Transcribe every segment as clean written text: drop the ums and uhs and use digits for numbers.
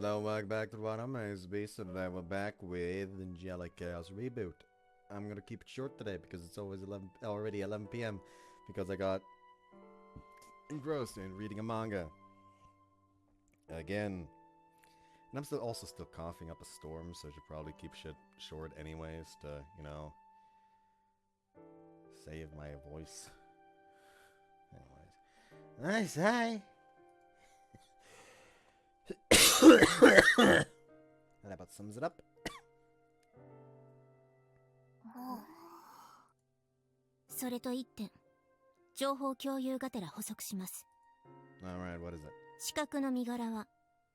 Hello, welcome back to the One Amaze Beast. So today we're back with Angelic reboot. I'm gonna keep it short today because it's already 11 p.m. because I got engrossed in reading a manga again. And I'm also still coughing up a storm, so I should probably keep shit short anyways to, save my voice. Anyways. Nice, hi! That about sums it up. それと一点、情報共有がてら補足します。Alright, what is it? 四角の身柄は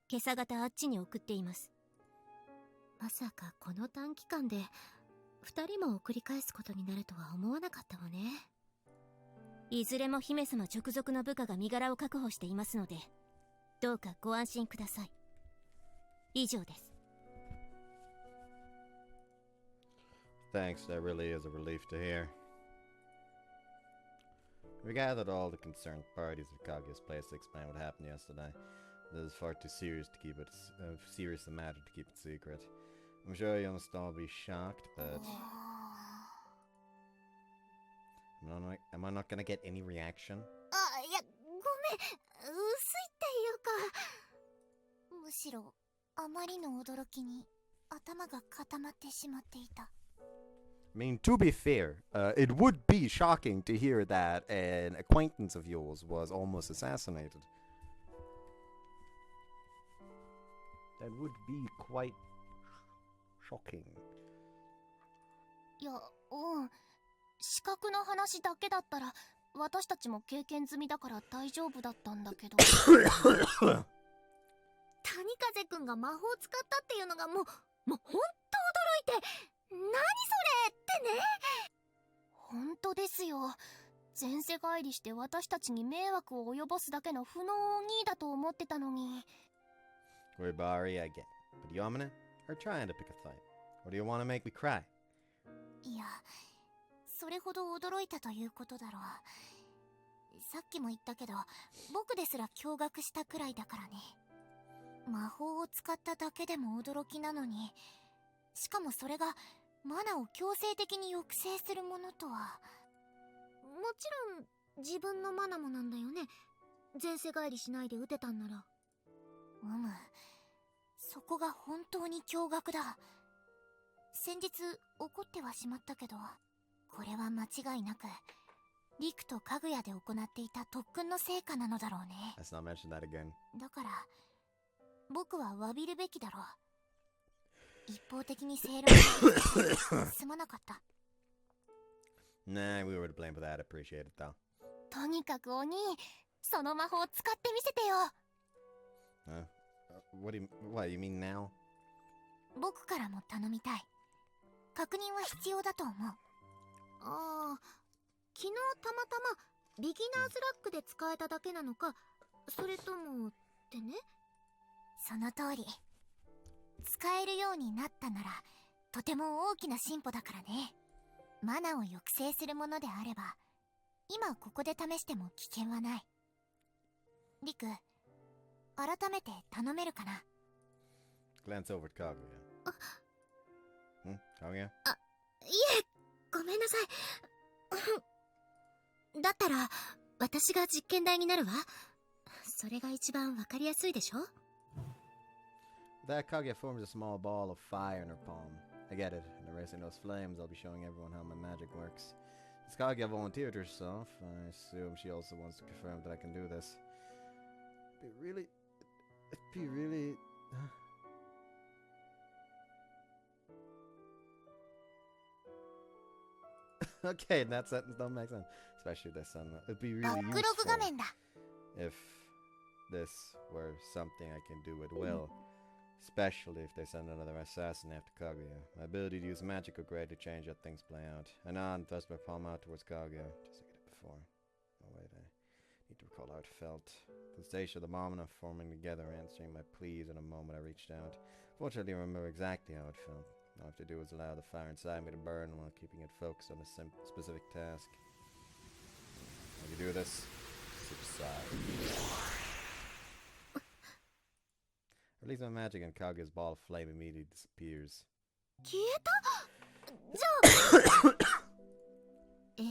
今朝方あっちに送っています。まさかこの短期間で二人も送り返すことになるとは思わなかったわね。いずれも姫様直属の部下が身柄を確保していますので、どうかご安心ください。以上です。Thanks, that really is a relief to hear. We gathered all the concerned parties at Kaguya's place to explain what happened yesterday. This is far too serious to keep it serious a matter to keep it secret. I'm sure you must all be shocked, but am I not gonna get any reaction? いや、ごめん、薄いっていうか、むしろあまりの驚きに頭が固まってしまっていた。I mean, to be fair, it would be shocking to hear that an acquaintance of yours was almost assassinated. That would be quite shocking. いや、資格の話だけだったら私たちも経験済みだから大丈夫だったんだけど。谷風くんが魔法を使ったっていうのがもうほんと驚いて、何それってね。本当ですよ。前世返りして私たちに迷惑を及ぼすだけの不能鬼だと思ってたのに。We're Barbarian, I get. But you ominous are trying to pick a fight. Or do you want to make me cry? いや、それほど驚いたということだろう。さっきも言ったけど、僕ですら驚愕したくらいだからね。魔法を使っただけでも驚きなのに、しかもそれがマナを強制的に抑制するものとは。もちろん自分のマナもなんだよね。前世返りしないで撃てたんなら。そこが本当に驚愕だ。先日怒ってはしまったけど、これは間違いなくリクとかぐやで行っていた特訓の成果なのだろうね。 Let's not mention that again. だから僕は詫びるべきだろう。一方的に正論してすまなかった。Nah, we were to blame for that. Appreciate it though. とにかくお兄、その魔法を使ってみせてよ。What you mean now? 僕からも頼みたい。確認は必要だと思う。昨日たまたまビギナーズラックで使えただけなのか、それともってね。その通り。使えるようになったならとても大きな進歩だからね。マナを抑制するものであれば今ここで試しても危険はない。リク、改めて頼めるかな。 Glance over at Kaguya. Kaguya? いえ、ごめんなさい。だったら私が実験台になるわ。それが一番わかりやすいでしょ。That Kaguya forms a small ball of fire in her palm. I get it. In erasing those flames, I'll be showing everyone how my magic works. Since Kaguya volunteered herself, I assume she also wants to confirm that I can do this. It'd be really... Okay, that sentence don't make sense. Especially this one. It'd be really useful if this were something I can do at will. Especially if they send another assassin after Kaguya. My ability to use magic will greatly change how things play out. I nod and thrust my palm out towards Kaguya, just like I did before. Oh wait, I need to recall how it felt. The sensation of the moment forming together, answering my pleas in a moment I reached out. Fortunately, I remember exactly how it felt. All I have to do is allow the fire inside me to burn while keeping it focused on a specific task. I can do this. Subside. Release my magic and Kaguya's ball of flame immediately disappears. 消えた？じゃあええ、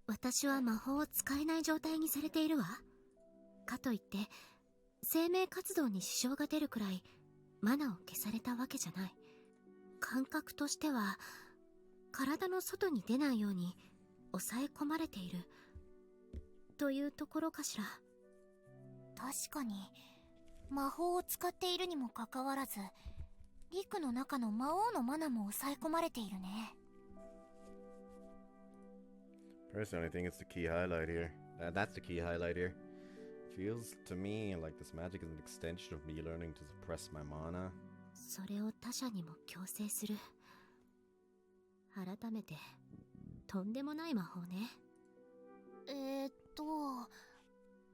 私は魔法を使えない状態にされているわ。かといって生命活動に支障が出るくらいマナを消されたわけじゃない。感覚としては体の外に出ないように抑え込まれているというところかしら。確かに魔法を使っているにもかかわらず陸の中の魔王のマナも抑え込まれているね。Personally, I think it's the key highlight here. That's the key highlight here. Feels to me like this magic is an extension of me learning to suppress my mana. それを他者にも強制する。改めてとんでもない魔法ね。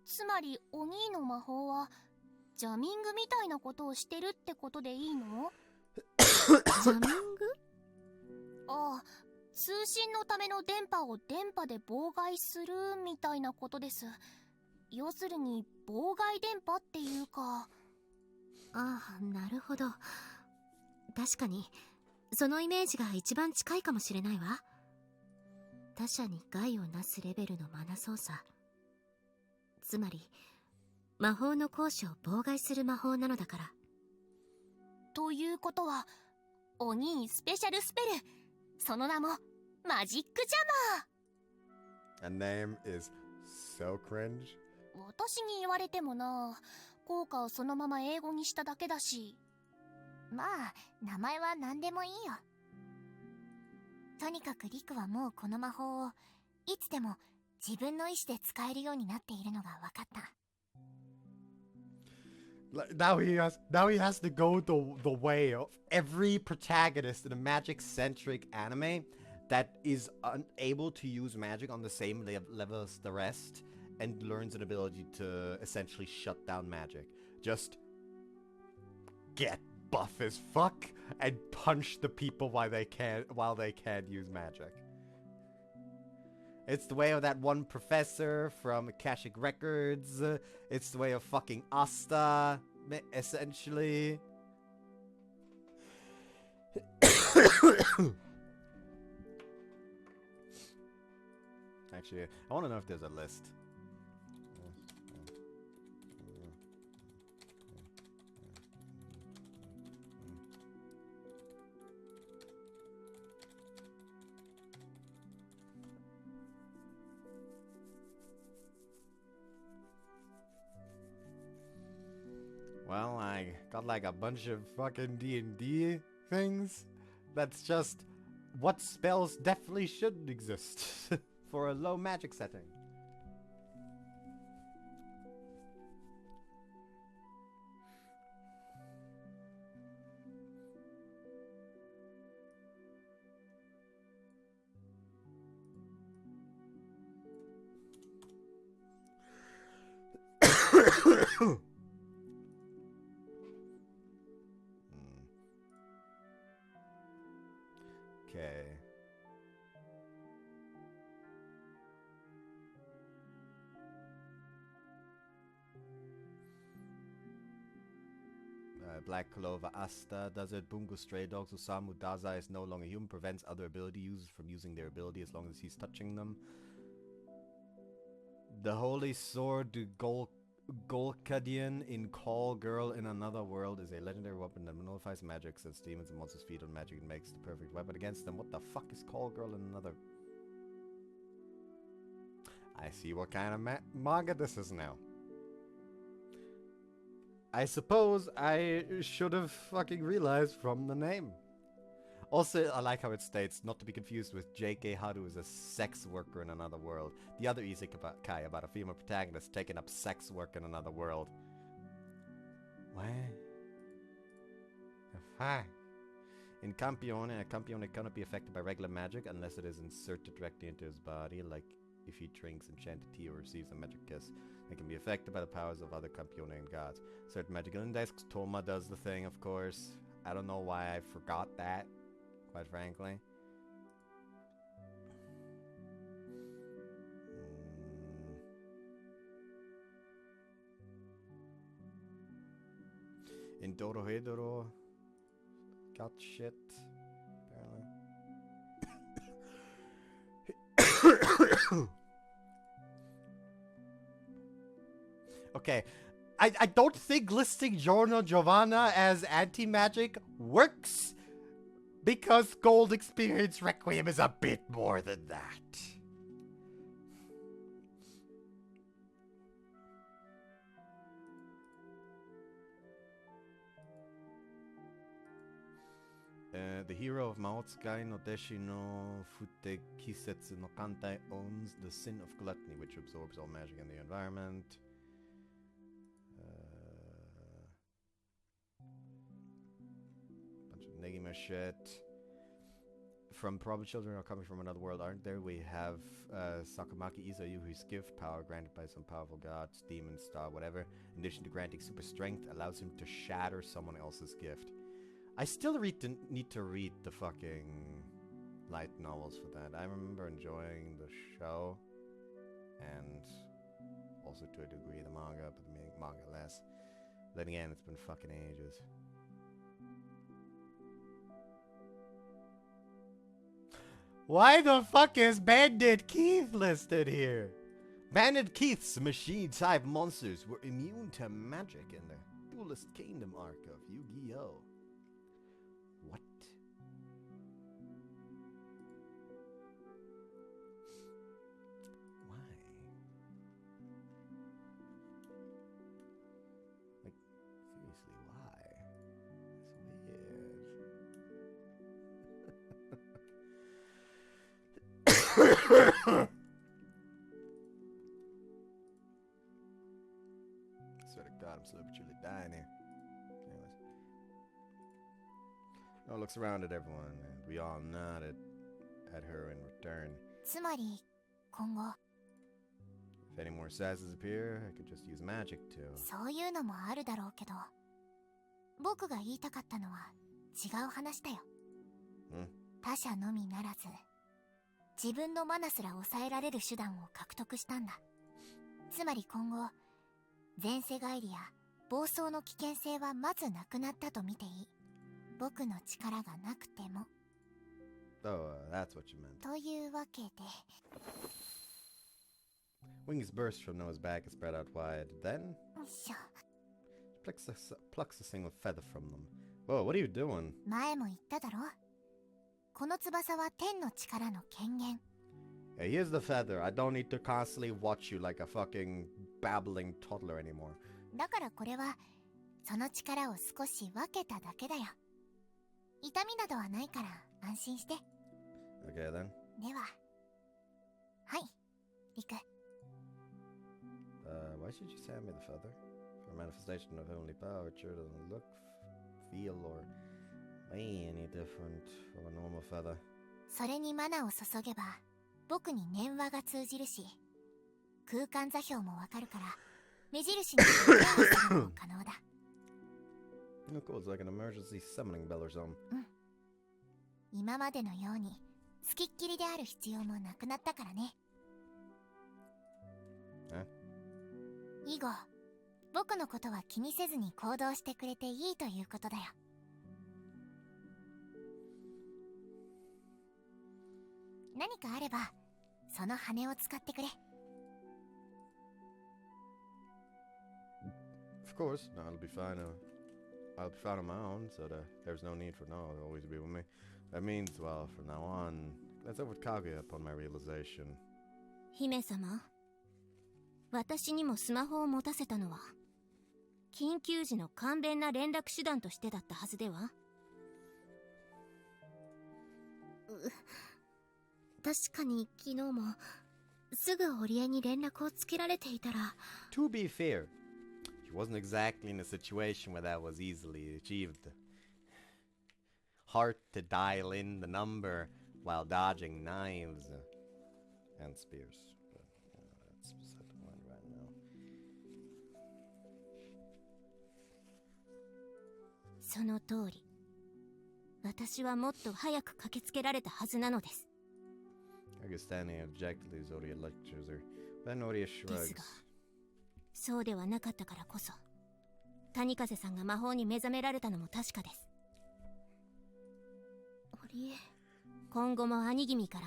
つまりお兄の魔法はジャミングみたいなことをしてるってことでいいの？ジャミング？ああ、通信のための電波を電波で妨害するみたいなことです。要するに妨害電波っていうか。ああ、なるほど。確かにそのイメージが一番近いかもしれないわ。他者に害をなすレベルのマナ操作。つまり魔法の行使を妨害する魔法なのだから。ということはお兄スペシャルスペル、その名もマジックジャマー。 A name is so cringe. 私に言われてもな、効果をそのまま英語にしただけだし。まあ名前は何でもいいよ。とにかくリクはもうこの魔法をいつでも自分の意志で使えるようになっているのが分かった。Now he has to go the way of every protagonist in a magic-centric anime that is unable to use magic on the same level as the rest and learns an ability to essentially shut down magic. Just get buff as fuck and punch the people while they can't use magic. It's the way of that one professor from Akashic Records. It's the way of fucking Asta, essentially. Actually, I want to know if there's a list. Well, I got like a bunch of fucking D&D things. That's just what spells definitely shouldn't exist for a low magic setting. Okay. Black Clover Asta does it. Bungo Stray Dogs. Osamu Daza is no longer human. Prevents other ability users from using their ability as long as he's touching them. The Holy Sword Golkadian in Call Girl in Another World is a legendary weapon that nullifies magic since demons and monsters feed on magic and makes the perfect weapon against them. What the fuck is Call Girl in Another? I see what kind of manga this is now. I suppose I should have fucking realized from the name. Also, I like how it states, not to be confused with J.K. Haru is a sex worker in another world. The other isekai about a female protagonist taking up sex work in another world. What? The fuck? In Campione, a Campione cannot be affected by regular magic unless it is inserted directly into his body, like if he drinks enchanted tea or receives a magic kiss. It can be affected by the powers of other Campione gods. Certain magical index, Toma does the thing, of course. I don't know why I forgot that, quite frankly. In Dorohedoro got shit, apparently. Okay, I don't think listing Giorno Giovanna as anti-magic works, because Gold Experience Requiem is a bit more than that. The hero of Maotsukai no Deshi no Fute Kisetsu no Kantai owns the sin of gluttony, which absorbs all magic in the environment. Bunch of Negima shit. From probably children are coming from another world, aren't there? We have Sakamaki Izayu, whose gift power granted by some powerful gods, demon, star, whatever, in addition to granting super strength, allows him to shatter someone else's gift. I still need to read the fucking light novels for that. I remember enjoying the show, and also to a degree the manga, but the manga less. Then again, it's been fucking ages. Why the fuck is Bandit Keith listed here? Bandit Keith's machine-type monsters were immune to magic in the Duelist Kingdom arc of Yu-Gi-Oh! What? Why? Like, seriously, why? It's weird. Swear to God, I'm slowly but surely dying here. Anyways. Noah looks around at everyone, and we all nodded at her in return. つまり今後 If any more assassins appear, I could just use magic to. そういうのもあるだろうけど、僕が言いたかったのは違う話だよ。他者のみならず、自分のマナすら抑えられる手段を獲得したんだ。つまり今後、前世返りや暴走の危険性はまずなくなったと見ていい。僕の力がなくても。Oh, that's what you meant. というわけで。Wings burst from Noah's back and spread out wide. Then, よいしょ。plucks a single feather from them. Whoa, what are you doing? 前も言っただろ。この翼は天の力の権限。Hey, here's the feather. I don't need to constantly watch you like a fucking babbling toddler anymore. だからこれは、その力を少し分けただけだよ。痛みなどはないから安心して。Okay, then. では。はい、リク。Why should you say I made the feather? For a manifestation of heavenly power, it sure doesn't look, feel, or weigh any different from a normal feather. それにマナを注げば、僕に念話が通じるし、空間座標もわかるから、目印に変化するのも可能だ。Oh, cool. It's like an emergency summoning bell or something. うん。今までのように、つきっきりである必要もなくなったからね。以後、僕のことは気にせずに行動してくれていいということだよ。何かあれば、その羽を使ってくれ。Of course, no, I'll be fine. I'll be fine on my own, so there's no need for Noah to always be with me. That means, well, from now on, let's over Kaguya upon my realization. 姫様、私にもスマホを持たせたのは、緊急時の簡便な連絡手段としてだったはずでは。確かに昨日も、すぐ折江に連絡をつけられていたら。To be fair, he wasn't exactly in a situation where that was easily achieved. Hard to dial in the number while dodging knives and spears. But that's beside the point right now. その通り。私はもっと早く駆けつけられたはずなのです。I guess standing abjectly, Zodia lectures her. Then Noria です shrugs. が、そうではなかったからこそ、谷風さんが魔法に目覚められたのも確かです。ありえ、今後も兄君から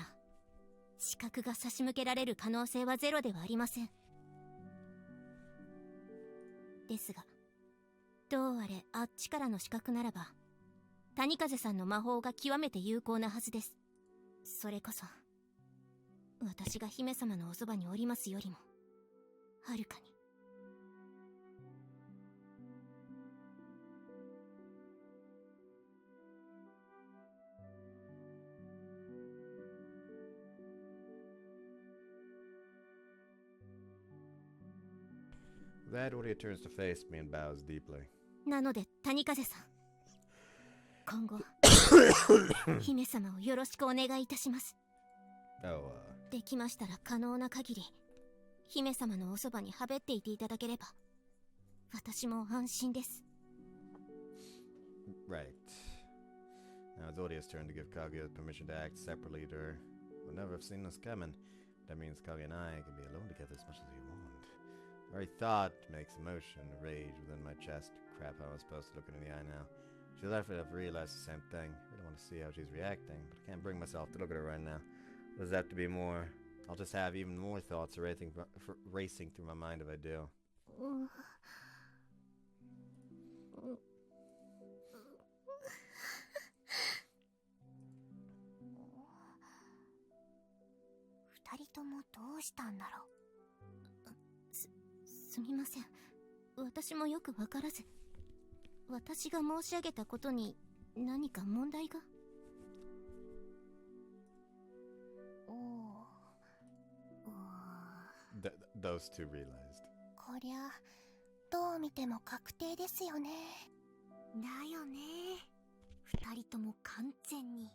視覚が差し向けられる可能性はゼロではありません。ですが、どうあれあっちからの視覚ならば谷風さんの魔法が極めて有効なはずです。それこそ私が姫様のおそばにおりますよりもはるかに。That Ori turns to face me and bows deeply. なので谷風さん、今後姫様をよろしくお願いいたします。できましたら可能な限り姫様のおそばにはべっていていただければ私も安心です。 Right. Now it's Oria's turn to give Kaguya permission to act separately to her. Would never have seen us coming. That means Kaguya and I can be alone together as much as we want. The very thought makes emotion rage within my chest. Crap, how am I supposed to look her in the eye now? She's likely to have realized the same thing. I really want to see how she's reacting, but I can't bring myself to look at her right now. Does that have to be more? I'll just have even more thoughts racing through my mind if I do. 二人ともどうしたんだろう。すみません。私もよくわからず。私が申し上げたことに何か問題が？Those two realized. こりゃどう見ても確定ですよね。だよね。二人とも完全に。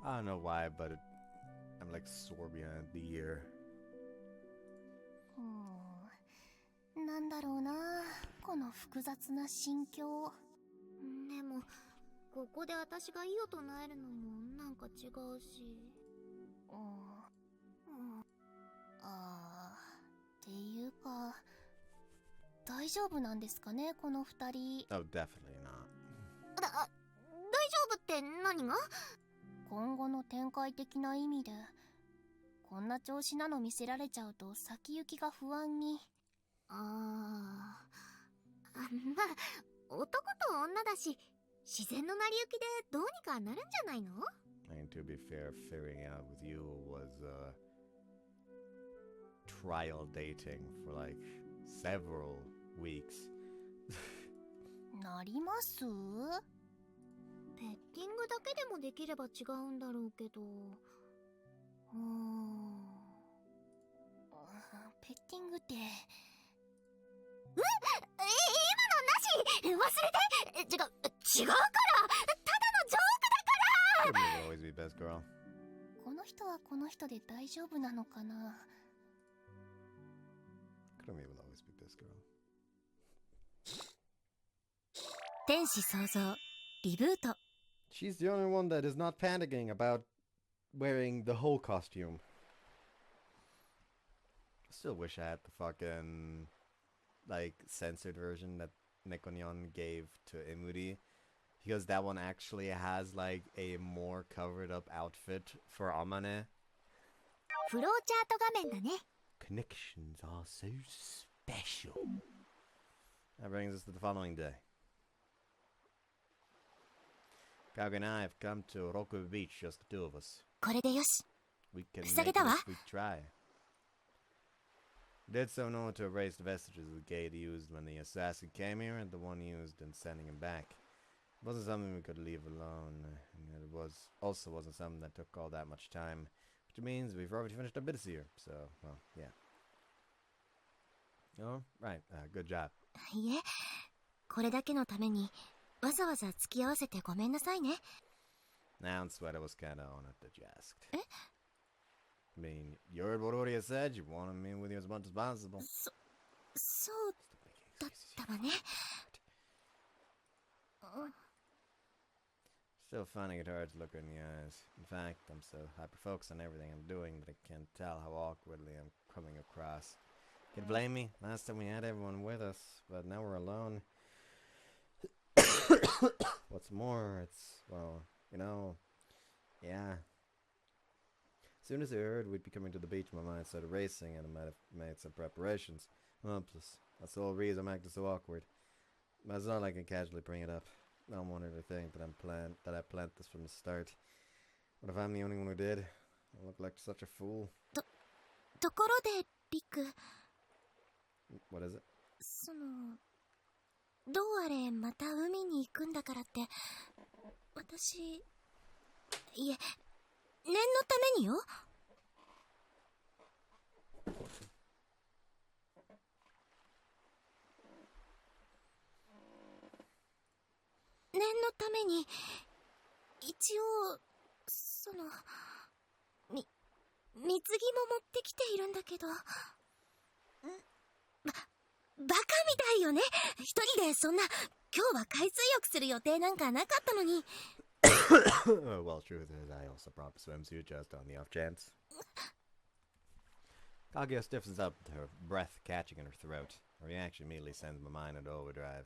I don't know why, but I'm like sore behind the ear. なんだろうな、この複雑な心境。でもここで私が意を唱えるのもなんか違うし。っていうか大丈夫なんですかね、この二人。Oh, definitely not. 大丈夫って何が？今後の展開的な意味でこんな調子なの見せられちゃうと先行きが不安に。まあ男と女だし自然の成り行きでどうにかなるんじゃないの？ And to be fair, figuring out with you was trial dating for like several weeks. なります？ペッティングだけでもできれば違うんだろうけど。ペッティングって。今のなし！忘れて！違うから！ただのジョークだから！ Will always be best girl. この人はこの人で大丈夫なのかな？ Kurumi will always be best girl. 天使創造リブート。 She's the only one that is not panicking about wearing the whole costume. I still wish I had the fucking like censored version that Nekonyon gave to Imuri, because that one actually has like a more covered up outfit for Amane. フローチャート画面だね。 Connections are so special. That brings us to the following day. Kaguya and I have come to Roku Beach, just the two of us. これでよし。 We can 塞げ make た it わ。 a sweet try. Did so in order to erase the vestiges of the gate used when the assassin came here and the one used in sending him back. wasn't something we could leave alone, and it wasn't something that took all that much time, which means we've already finished our bits here. So, well, yeah. Oh, right. Good job. いえ、これだけのためにわざわざ付き合わせてごめんなさいね。Now, Sweater was kind of honored that you asked. I mean, you heard what Oria said. You wanted me with you as much as possible. そうだったわね。Still finding it hard to look her in the eyes. In fact, I'm so hyper-focused on everything I'm doing that I can't tell how awkwardly I'm coming across. Can you blame me? Last time we had everyone with us, but now we're alone. What's more, it's, well, you know, yeah. As soon as I heard we'd be coming to the beach, my mind started racing, and I might have made some preparations. Well, plus, that's the whole reason I'm acting so awkward. But it's not like I can casually bring it up. I don't want her to think that I planned this from the start. What if I'm the only one who did? I look like such a fool. ところで、リク。What is it? どうあれまた海に行くんだからって、私、いえ、念のためによ。念のために、一応、水着も持ってきているんだけど。バカみたいよね。一人でそんな、今日は海水浴する予定なんかなかったのに。Well, truth is, I also brought a swimsuit just on the off chance. Kaguya stiffens up, her breath catching in her throat. Her reaction immediately sends my mind into overdrive.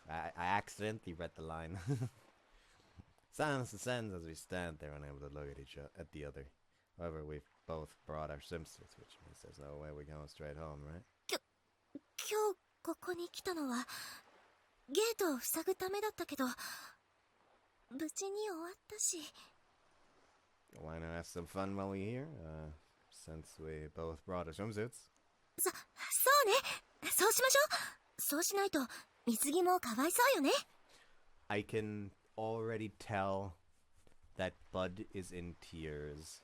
I accidentally read the line. Silence descends as we stand there unable to look at the other. However, we've both brought our swimsuits, which means there's no way we're going straight home, right? 今日ここに来たのはゲートを塞ぐためだったけど、無事に終わったし。Why not have some fun while we're here? Since we both brought our swimsuits. そうね。そうしましょう。そうしないと水着もかわいそうよね。I can already tell that Bud is in tears.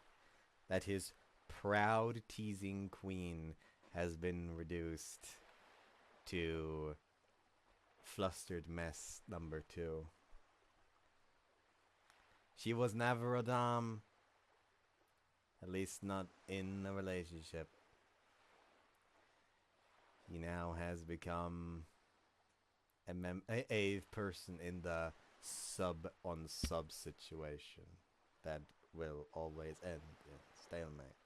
That his proud teasing queen has been reduced to flustered mess number 2. She was never a dom. At least not in a relationship. He now has become a person in the sub-on-sub situation that will always end in stalemate.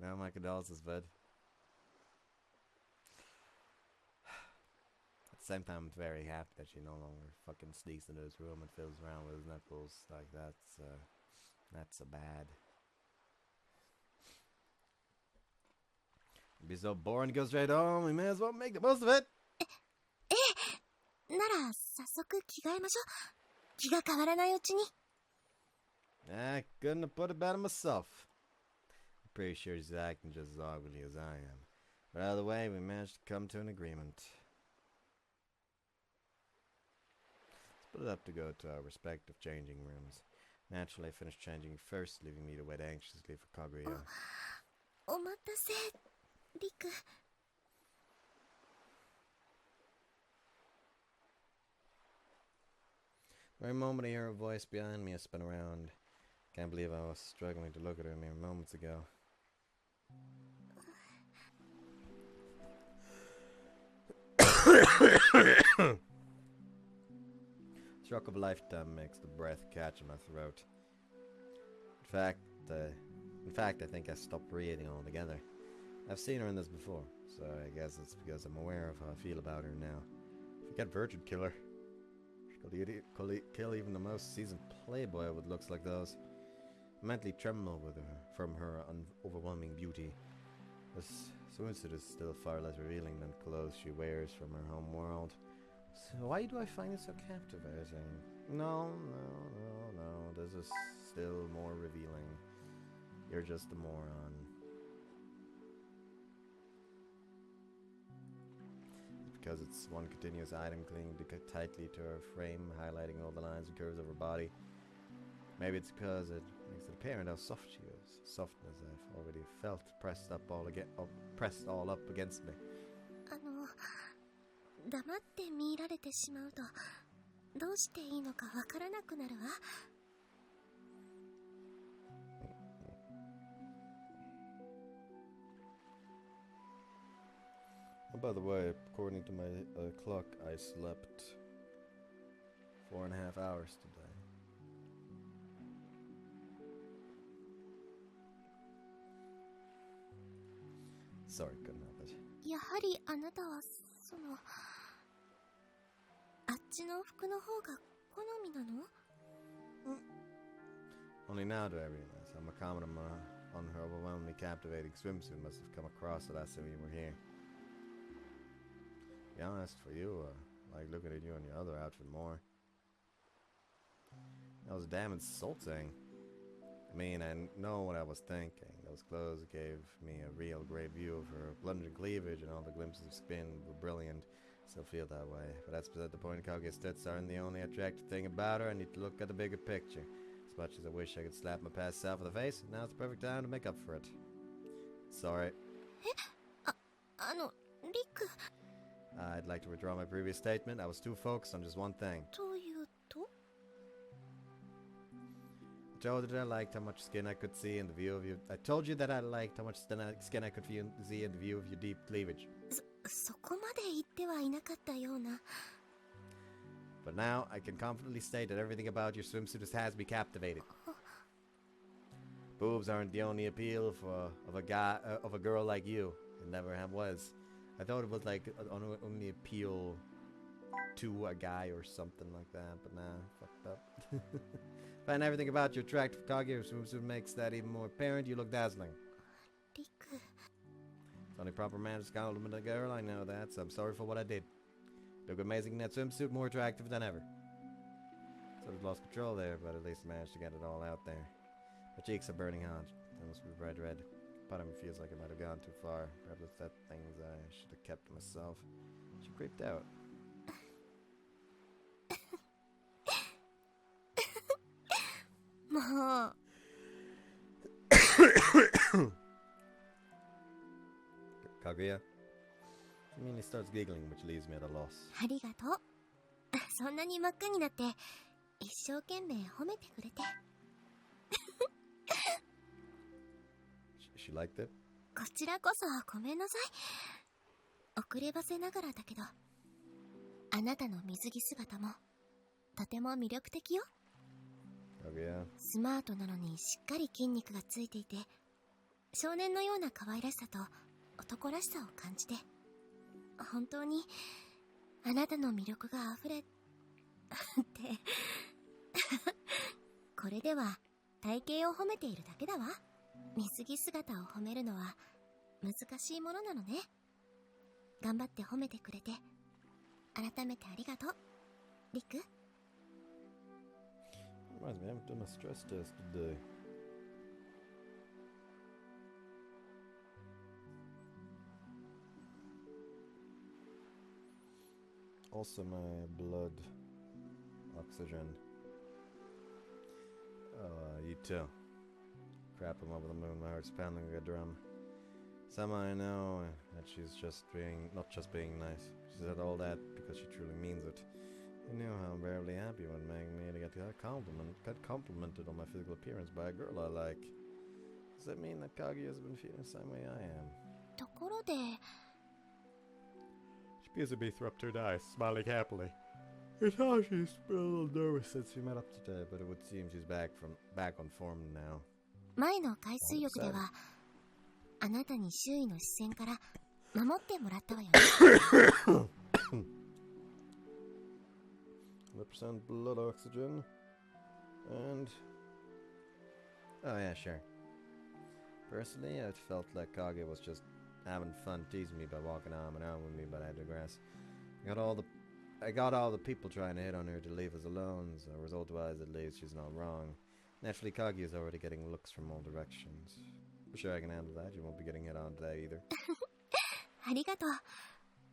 Now my condolences, bud. At the same time, I'm very happy that she no longer fucking sneaks into his room and fills around with his nipples. Like, that's a bad. It'd be so boring to go straight home. We may as well make the most of it. なら早速着替えましょう。気が変わらないうちに。I couldn't have put it better myself. I'm pretty sure she's acting just as awkwardly as I am. But either way, we managed to come to an agreement. Split up to go to our respective changing rooms. Naturally, I finished changing first, leaving me to wait anxiously for Kaguya. お待たせ、リク。For a moment, I hear a voice behind me. I spin around. Can't believe I was struggling to look at her mere moments ago. Shock of a lifetime makes the breath catch in my throat. In fact, I think I stopped breathing altogether. I've seen her in this before, so I guess it's because I'm aware of how I feel about her now. Forget Virgin Killer. Kill even the most seasoned playboy with looks like those. I mentally tremble with her from her overwhelming beauty. This swimsuit is still far less revealing than clothes she wears from her home world. So why do I find it so captivating? No. This is still more revealing. You're just a moron. Because it's one continuous item clinging tightly to her frame, highlighting all the lines and curves of her body. Maybe it's because it makes it apparent how soft she is. Softness I've already felt pressed all up against me. 黙って見られてしまうとどうしていいのかわからなくなるわ。By the way, according to my clock, I slept 4.5 hours today. Sorry, couldn't help it. やはりあなたはあっちの服の方が好みなの？ Only now do I realize how my comment on her overwhelmingly captivating swimsuit must have come across the last time we were here. To be honest, for you, like looking at you in your other outfit more. That was damn insulting. I mean, I know what I was thinking. Those clothes gave me a real great view of her plunging cleavage, and all the glimpses of skin were brilliant. Still feel that way. But that's beside the point. Kaguya's tits aren't the only attractive thing about her. I need to look at the bigger picture. As much as I wish I could slap my past self in the face, now's the perfect time to make up for it. Sorry. Rick. I'd like to withdraw my previous statement. I was too focused on just one thing. というと? I told you that I liked how much skin I could see in the view of you. I told you that I liked how much skin I could see in the view of your deep cleavage. そこまで言ってはいなかったような。 But now I can confidently state that everything about your swimsuit has me captivated. Boobs aren't the only appeal of a girl like you. It never was. I thought it was like only appeal to a guy or something like that, but nah, fucked up. Find everything about your attractive Kaguya swimsuit makes that even more apparent. You look dazzling. Rick. It's only proper man to compliment a girl, I know that, so I'm sorry for what I did. You look amazing in that swimsuit, more attractive than ever. Sort of lost control there, but at least managed to get it all out there. My cheeks are burning hot. They must be bright red. Part of me feels like I might have gone too far. Perhaps it's that things I should have kept to myself. She creeped out. Mom. Kaguya? She immediately starts giggling, which leaves me at a loss. ありがとう。そんなに真っ赤になって一生懸命褒めてくれて。She liked it? こちらこそごめんなさい。遅ればせながらだけど、あなたの水着姿もとても魅力的よ。Kaguya. スマートなのにしっかり筋肉がついていて、少年のような可愛らしさと男らしさを感じて、本当にあなたの魅力が溢れってこれでは体型を褒めているだけだわ。水着姿を褒めるのは難しいものなのね。頑張って褒めてくれて改めてありがとう、リク。Reminds me, I haven't done a stress test today. Also my blood oxygen. You too. Crap, I'm over the moon, my heart's pounding like a drum. Somehow I know that she's not just being nice. She said all that because she truly means it. I knew how unbearably happy it would make me to get complimented on my physical appearance by a girl I like. Does that mean that Kaguya's been feeling the same way I am? ところで She appears to be through her eyes, smiling happily. I thought she's been a little nervous since we met up today, but it would seem she's back on form now. 前の海水浴ではあなたに周囲の視線から守ってもらったわよね。100% blood oxygen. And... oh yeah, sure. Personally, I felt like Kaguya was just having fun teasing me by walking arm in arm with me, but I digress. I got all the I got all the people trying to hit on her to leave us alone, so result-wise at least she's not wrong. Naturally, Kaguya's already getting looks from all directions. I'm sure I can handle that. You won't be getting hit on today either. ありがとう。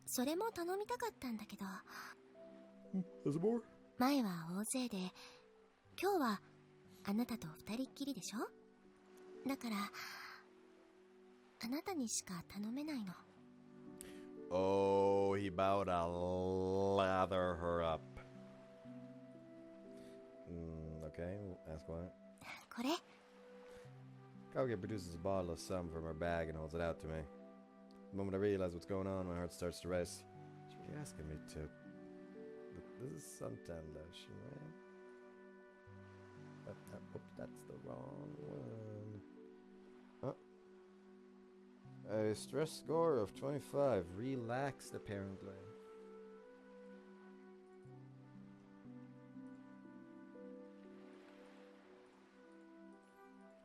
それも頼みたかったんだけど。There's more? 前は大勢で、今日はあなたと二人っきりでしょ？だから、あなたにしか頼めないの。Oh, he about to lather her up. Okay, ask why. これ Kaguya produces a bottle of some from her bag and holds it out to me. The moment I realize what's going on, my heart starts to race. She's really asking me to. This is suntan lotion, right? Oops, that's the wrong one. A stress score of 25. Relaxed, apparently.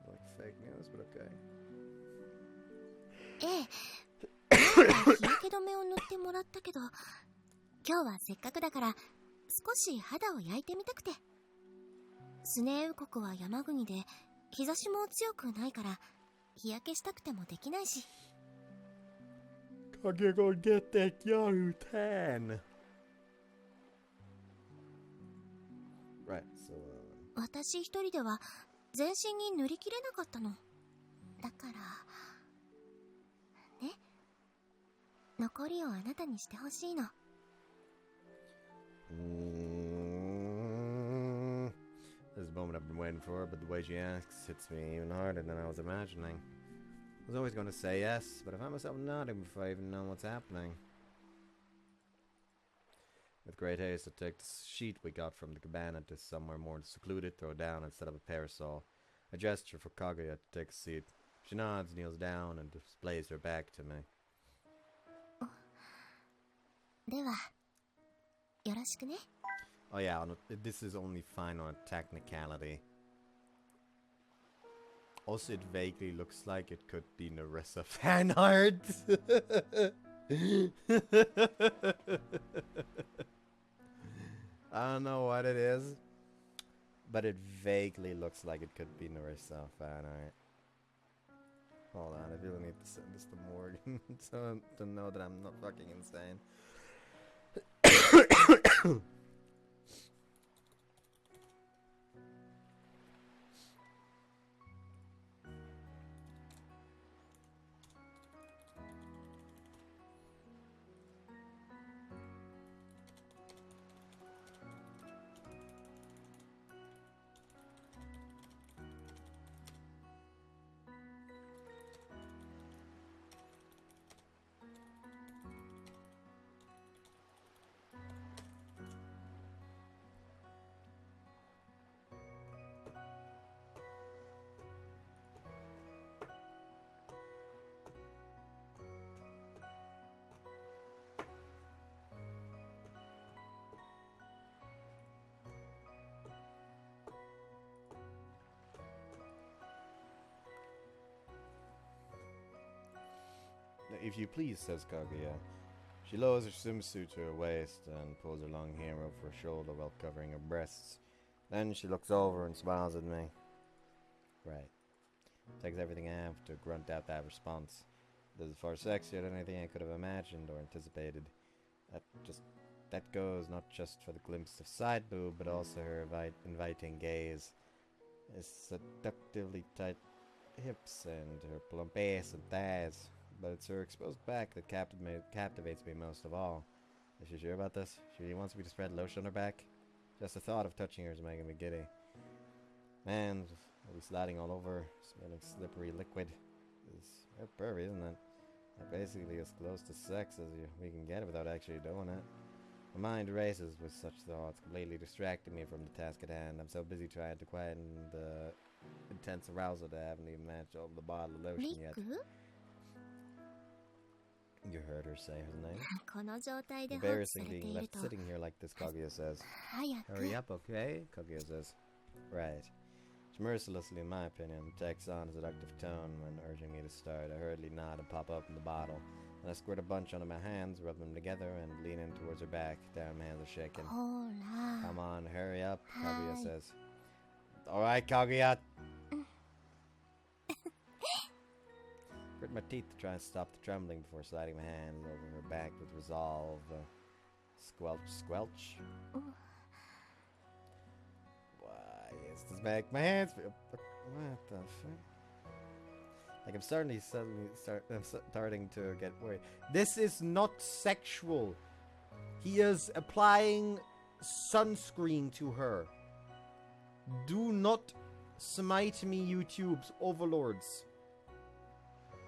Like fake news, but okay. ええ。日焼け止めを塗ってもらったけど、今日はせっかくだから少し肌を焼いてみたくて。スネーウ国は山国で日差しも強くないから日焼けしたくてもできないし。Kaguya gonna get that Yaru tan. Right, so 私一人では全身に塗りきれなかったの。だからね、残りをあなたにしてほしいの。This is the moment I've been waiting for, but the way she asks hits me even harder than I was imagining. I was always going to say yes, but I found myself nodding before I even know what's happening. With great haste, I take the sheet we got from the cabana to somewhere more secluded, throw it down, and set up a parasol. I gesture for Kaguya to take a seat. She nods, kneels down, and displays her back to me. では、よろしくね。Oh yeah, this is only fine on a technicality. Also, it vaguely looks like it could be Narissa fan art. I don't know what it is, but it vaguely looks like it could be Narissa fan art. Hold on, I really need to send this to Morgan to know that I'm not fucking insane. If you please, says Kaguya. She lowers her swimsuit to her waist and pulls her long hair over her shoulder while covering her breasts. Then she looks over and smiles at me. Right. Takes everything I have to grunt out that response. This is far sexier than anything I could have imagined or anticipated. That goes not just for the glimpse of side boob, but also her inviting gaze. His seductively tight hips and her plump ass and thighs. But it's her exposed back that captivates me most of all. Is she sure about this? She really wants me to spread lotion on her back? Just the thought of touching her is making me giddy. Man, I'll be sliding all over, smelling slippery liquid. It's pervy, isn't it? Basically as close to sex as we can get without actually doing it. My mind races with such thoughts, completely distracting me from the task at hand. I'm so busy trying to quieten the intense arousal that I haven't even managed to open the bottle of lotion yet. You heard her say his name. Embarrassing being left sitting here like this, Kaguya says. Hurry up, okay? Kaguya says. Right. She mercilessly, in my opinion, takes on a seductive tone when urging me to start. I hurriedly nod and pop open the bottle. And I squirt a bunch onto my hands, rub them together, and lean in towards her back. Damn, my hands are shaking. Come on, hurry up, Kaguya says. Alright, Kaguya. Grit my teeth to try and stop the trembling before sliding my hands over her back with resolve. Squelch, squelch. Why is this make my hands feel... What the fuck? Like I'm starting to get worried. This is not sexual. He is applying sunscreen to her. Do not smite me, YouTube's overlords.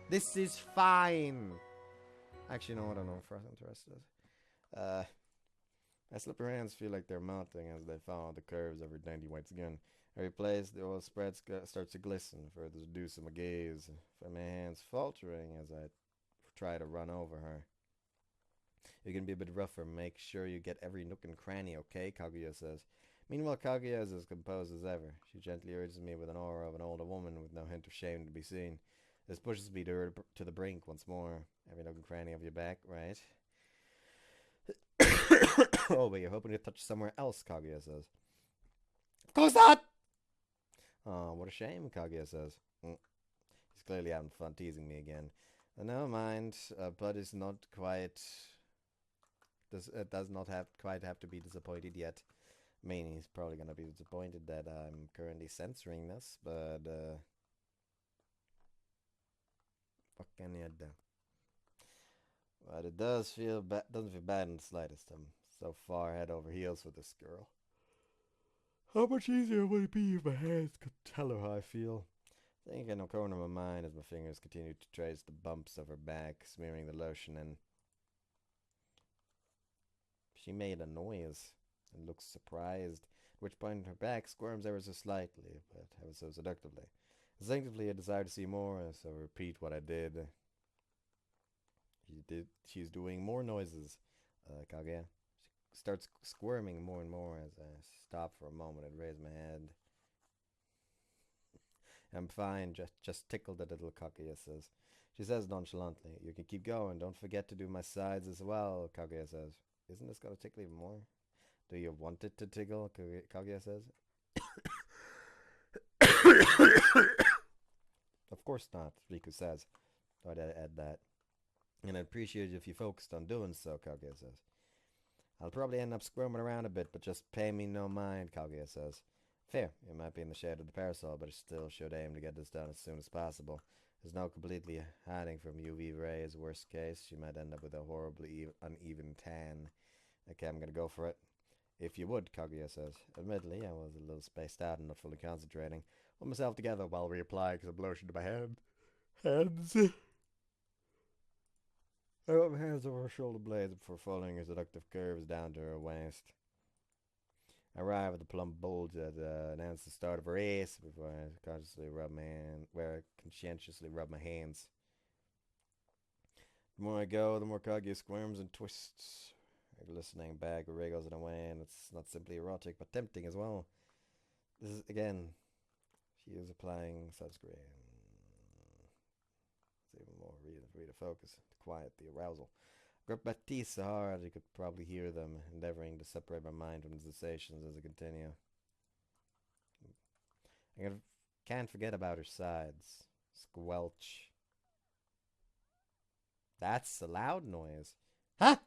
This is fine. Actually, no, I don't know if I'm interested. My slippery hands feel like they're melting as they follow the curves of her dainty white skin. Every place the oil spread starts to glisten, further seducing my gaze. From my hands faltering as I try to run over her. You can be a bit rougher. Make sure you get every nook and cranny, okay? Kaguya says. Meanwhile, Kaguya is as composed as ever. She gently urges me with an aura of an older woman with no hint of shame to be seen. This pushes me to the brink once more. Every nook and cranny of your back, right? Oh, but you're hoping to touch somewhere else, Kaguya says. Of course not! Oh, what a shame, Kaguya says. He's clearly having fun teasing me again. Never mind, Bud is not quite... does not quite have to be disappointed yet. I mean, he's probably going to be disappointed that I'm currently censoring this, but... what can you do? But it doesn't feel bad in the slightest. I'm so far head over heels for this girl. How much easier would it be if my hands could tell her how I feel? Thinking in the corner of my mind as my fingers continue to trace the bumps of her back, smearing the lotion in. She made a noise and looks surprised, at which point her back squirms ever so slightly, but ever so seductively. Instinctively, I desire to see more, so I repeat what I did. She's doing more noises, Kaguya. She starts squirming more and more as I stop for a moment and raise my head. I'm fine, just tickled a little, Kaguya says. She says nonchalantly, you can keep going, don't forget to do my sides as well, Kaguya says. Isn't this going to tickle even more? Do you want it to tickle, Kaguya says. Of course not, Riku says. Thought I'd add that. And I'd appreciate it if you focused on doing so, Kaguya says. I'll probably end up squirming around a bit, but just pay me no mind, Kaguya says. Fair, it might be in the shade of the parasol, but I still should aim to get this done as soon as possible. There's no completely hiding from UV rays. Worst case, she might end up with a horribly uneven tan. Okay, I'm gonna go for it. If you would, Kaguya says. Admittedly, I was a little spaced out and not fully concentrating. Put myself together while reapplying some lotion to my hands. I got my hands over her shoulder blades before following her seductive curves down to her waist. I arrive at the plump bulge that announced the start of a race before I consciously rub my hands. The more I go, the more Kaguya squirms and twists. Her glistening bag wriggles in a way, and it's not simply erotic, but tempting as well. This is, again, she is applying sunscreen. It's even more reason for me to focus, to quiet the arousal. I grip my teeth so hard you could probably hear them, endeavoring to separate my mind from the sensations as I continue. I can't forget about her sides. Squelch. That's a loud noise. Huh?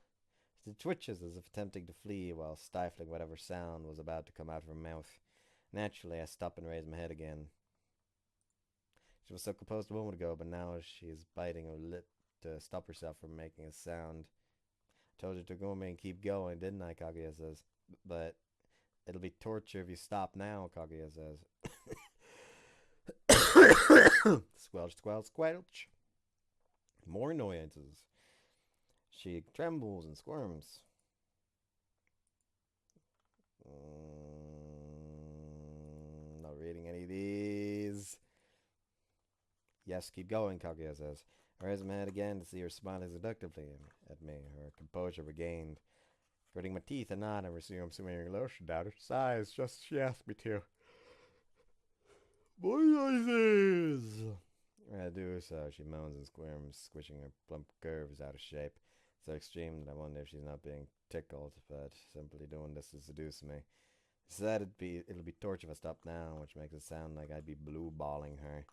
She twitches as if attempting to flee while stifling whatever sound was about to come out of her mouth. Naturally, I stop and raise my head again. She was so composed a moment ago, but now she is biting her lip to stop herself from making a sound. I told you to go me and keep going, didn't I, Kaguya says. But it'll be torture if you stop now, Kaguya says. Squelch, squelch, squelch. More noises. She trembles and squirms. Not reading any of these. Yes, keep going, Kaguya says. I raise my head again to see her smiling seductively at me, her composure regained. Gritting my teeth, I nod and resume smearing lotion down her sides, just as she asked me to. More noises! I do so, she moans and squirms, squishing her plump curves out of shape. So extreme that I wonder if she's not being tickled, but simply doing this to seduce me. She said it'll be torture if I stop now, which makes it sound like I'd be blue-balling her.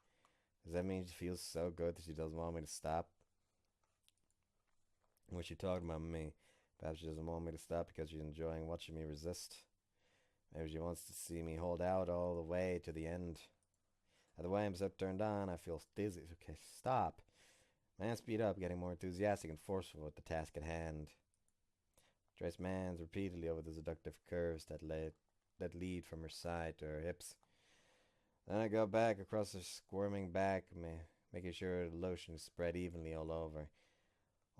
Does that mean she feels so good that she doesn't want me to stop? Was she talking about me? Perhaps she doesn't want me to stop because she's enjoying watching me resist. Maybe she wants to see me hold out all the way to the end. By the way I'm so turned on, I feel dizzy. Okay, stop. Man, speed up, getting more enthusiastic and forceful with the task at hand. Trace mans repeatedly over the seductive curves that lead from her side to her hips. Then I go back across her squirming back, making sure the lotion is spread evenly all over,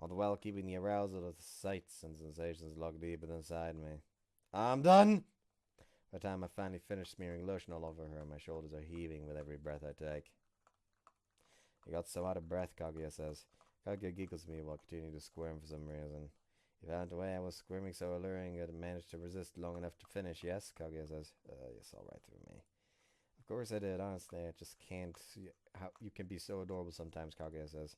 all the while keeping the arousal of the sights and sensations locked deep inside me. I'm done! By the time I finally finish smearing lotion all over her, my shoulders are heaving with every breath I take. I got so out of breath, Kaguya says. Kaguya giggles at me while continuing to squirm for some reason. You found the way I was squirming so alluring I managed to resist long enough to finish, yes? Kaguya says. Yes, all right through me. Of course I did, honestly. I just can't see how you can be so adorable sometimes, Kaguya says.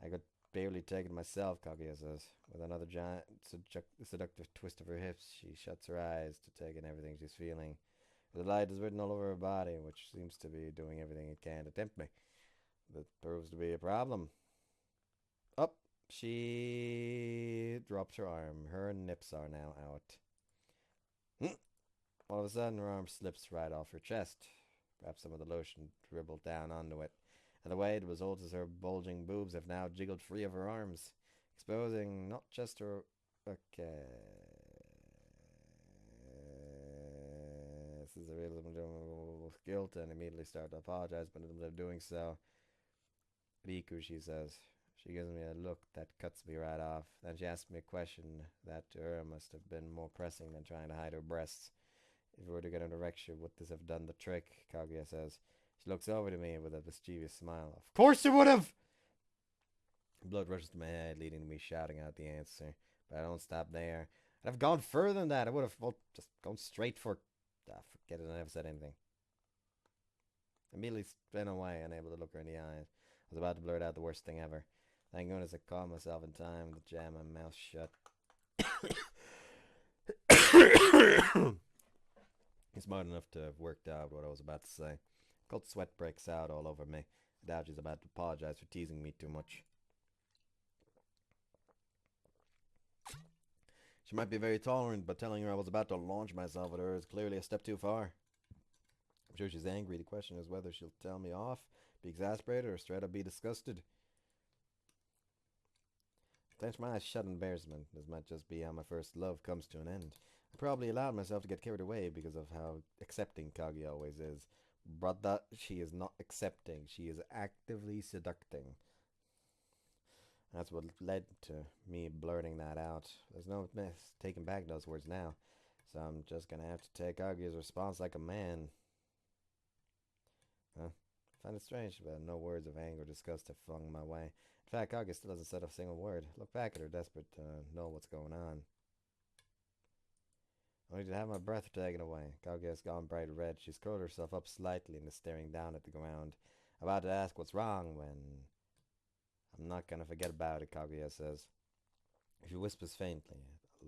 I could barely take it myself, Kaguya says. With another giant seductive twist of her hips, she shuts her eyes to take in everything she's feeling. The light is written all over her body, which seems to be doing everything it can to tempt me. That proves to be a problem. Up, she drops her arm. Her nips are now out. All of a sudden, her arm slips right off her chest. Perhaps some of the lotion dribbled down onto it. And the way it results is her bulging boobs have now jiggled free of her arms, exposing not just her... Okay... This is a real guilt and immediately start to apologize, but instead of doing so... Riku, she says. She gives me a look that cuts me right off. Then she asks me a question that to her must have been more pressing than trying to hide her breasts. If we were to get an erection, would this have done the trick? Kaguya says. She looks over to me with a mischievous smile. Of course it would have! Blood rushes to my head, leading to me shouting out the answer. But I don't stop there. I'd have gone further than that. I would have just gone straight for... forget it, I never said anything. Immediately spin away, unable to look her in the eyes. I was about to blurt out the worst thing ever. Thank goodness I caught myself in time to jam my mouth shut. He's smart enough to have worked out what I was about to say. Cold sweat breaks out all over me. I doubt she's about to apologize for teasing me too much. She might be very tolerant, but telling her I was about to launch myself at her is clearly a step too far. I'm sure she's angry. The question is whether she'll tell me off, be exasperated, or straight up be disgusted. I clench my eyes shut in embarrassment. This might just be how my first love comes to an end. I probably allowed myself to get carried away because of how accepting Kaguya always is. But that she is not accepting. She is actively seducting. That's what led to me blurting that out. There's no taking back those words now. So I'm just gonna have to take Kaguya's response like a man. Huh? I find it strange, but no words of anger or disgust have flung my way. In fact, Kaguya still hasn't said a single word. Look back at her, desperate to know what's going on. Only to have my breath taken away. Kaguya has gone bright red. She's curled herself up slightly and is staring down at the ground. About to ask what's wrong when... I'm not gonna forget about it, Kaguya says. She whispers faintly.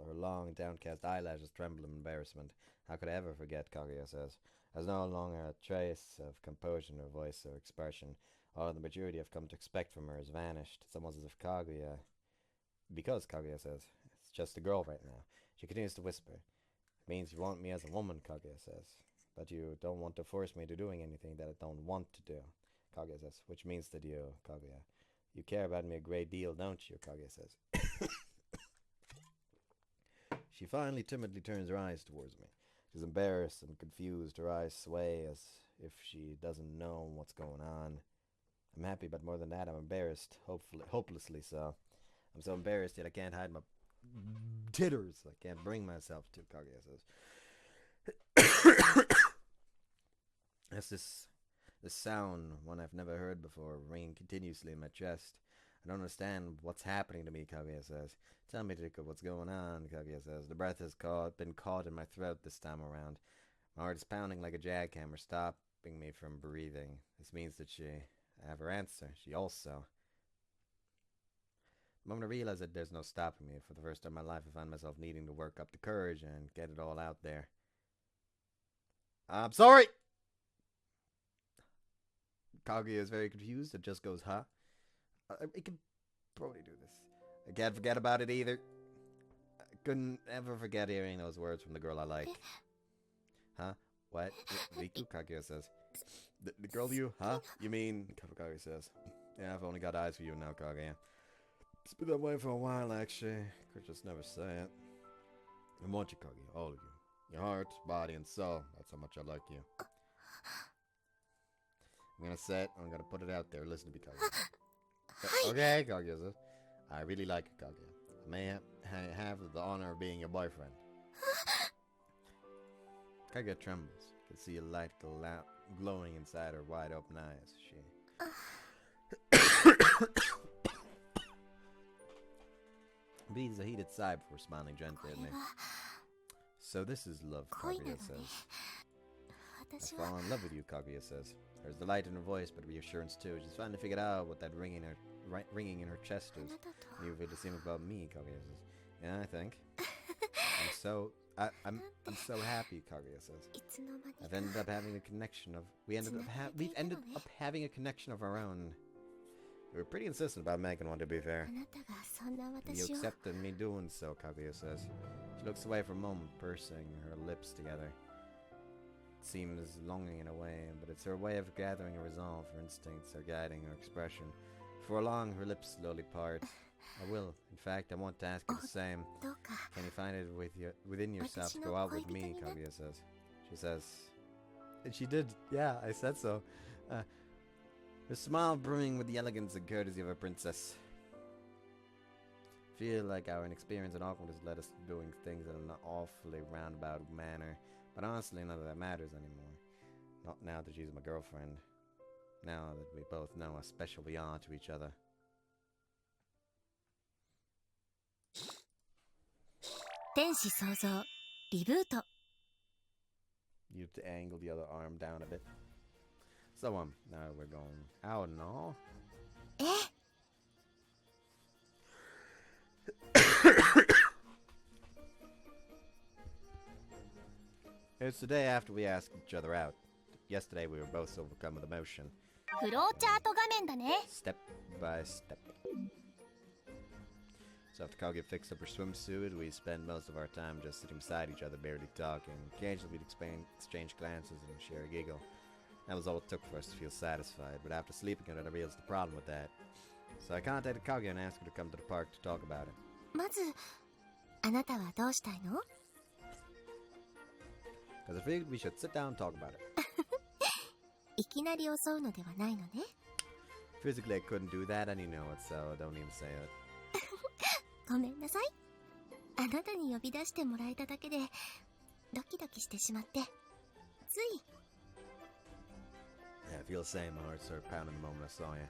Her long, downcast eyelashes tremble in embarrassment. How could I ever forget, Kaguya says. There's no longer a trace of composure in her voice or expression. All of the maturity I've come to expect from her has vanished. It's almost as if Kaguya... Because, Kaguya says, it's just a girl right now. She continues to whisper. It means you want me as a woman, Kaguya says. But you don't want to force me to doing anything that I don't want to do, Kaguya says. Which means that you, Kaguya... You care about me a great deal, don't you? Kaguya says. She finally timidly turns her eyes towards me. She's embarrassed and confused. Her eyes sway as if she doesn't know what's going on. I'm happy, but more than that, I'm embarrassed. Hopelessly so. I'm so embarrassed that I can't hide my titters. I can't bring myself to, Kaguya says. That's this sound, one I've never heard before, ringing continuously in my chest. I don't understand what's happening to me, Kaguya says. Tell me, Rika, what's going on, Kaguya says. The breath has been caught in my throat this time around. My heart is pounding like a jackhammer, stopping me from breathing. This means that she I have her answer. She also. The moment I realized that there's no stopping me, for the first time in my life, I found myself needing to work up the courage and get it all out there. I'm sorry! Kaguya is very confused. It just goes, huh? I can probably do this. I can't forget about it either. I couldn't ever forget hearing those words from the girl I like. Huh? What? Riku? Kaguya says. The girl you? Huh? You mean? Kaguya says. Yeah, I've only got eyes for you now, Kaguya. It's been that way for a while, actually. Could just never say it. I want you, Kaguya. All of you. Your heart, body, and soul. That's how much I like you. I'm gonna say it. I'm gonna put it out there. Listen to me, Kaguya. Okay, Kaguya says. I really like you, Kaguya. I may have the honor of being your boyfriend. Kaguya trembles. You can see a light glowing inside her wide open eyes. She breathes a heated sigh before smiling gently at me. So this is love, Kaguya says. I fall in love with you, Kaguya says. There's delight in her voice, but reassurance too. She's finally figured out what that ringing in her chest is. You feel the same about me, Kaguya says. Yeah, I think. I'm so happy, Kaguya says. We've ended up having a connection of our own. We were pretty insistent about making one, to be fair. You accepted me doing so, Kaguya says. She looks away for a moment, pursing her lips together. It seems longing in a way, but it's her way of gathering a resolve. Her instincts are guiding her expression. For long, her lips slowly part. I will. In fact, I want to ask you the same. Can you find it within yourself to go out with me, Kaguya says. She says. And she did. Yeah, I said so. Her smile brimming with the elegance and courtesy of a princess. Feel like our inexperience and awkwardness led us to doing things in an awfully roundabout manner. But honestly, none of that matters anymore. Not now that she's my girlfriend. Now that we both know how special we are to each other. You have to angle the other arm down a bit. So now we're going. Oh no. It's the day after we asked each other out. Yesterday we were both overcome with emotion. Step by step. So after Kaguya fixed up her swimsuit, we spent most of our time just sitting beside each other, barely talking. Occasionally we'd exchange glances and share a giggle. That was all it took for us to feel satisfied, but after sleeping on it, I realized the problem with that. So I contacted Kaguya and asked her to come to the park to talk about it. Because I figured we should sit down and talk about it. Physically I couldn't do that, and you know it, so don't even say it. Yeah, I feel the same. My heart started pounding the moment I saw you.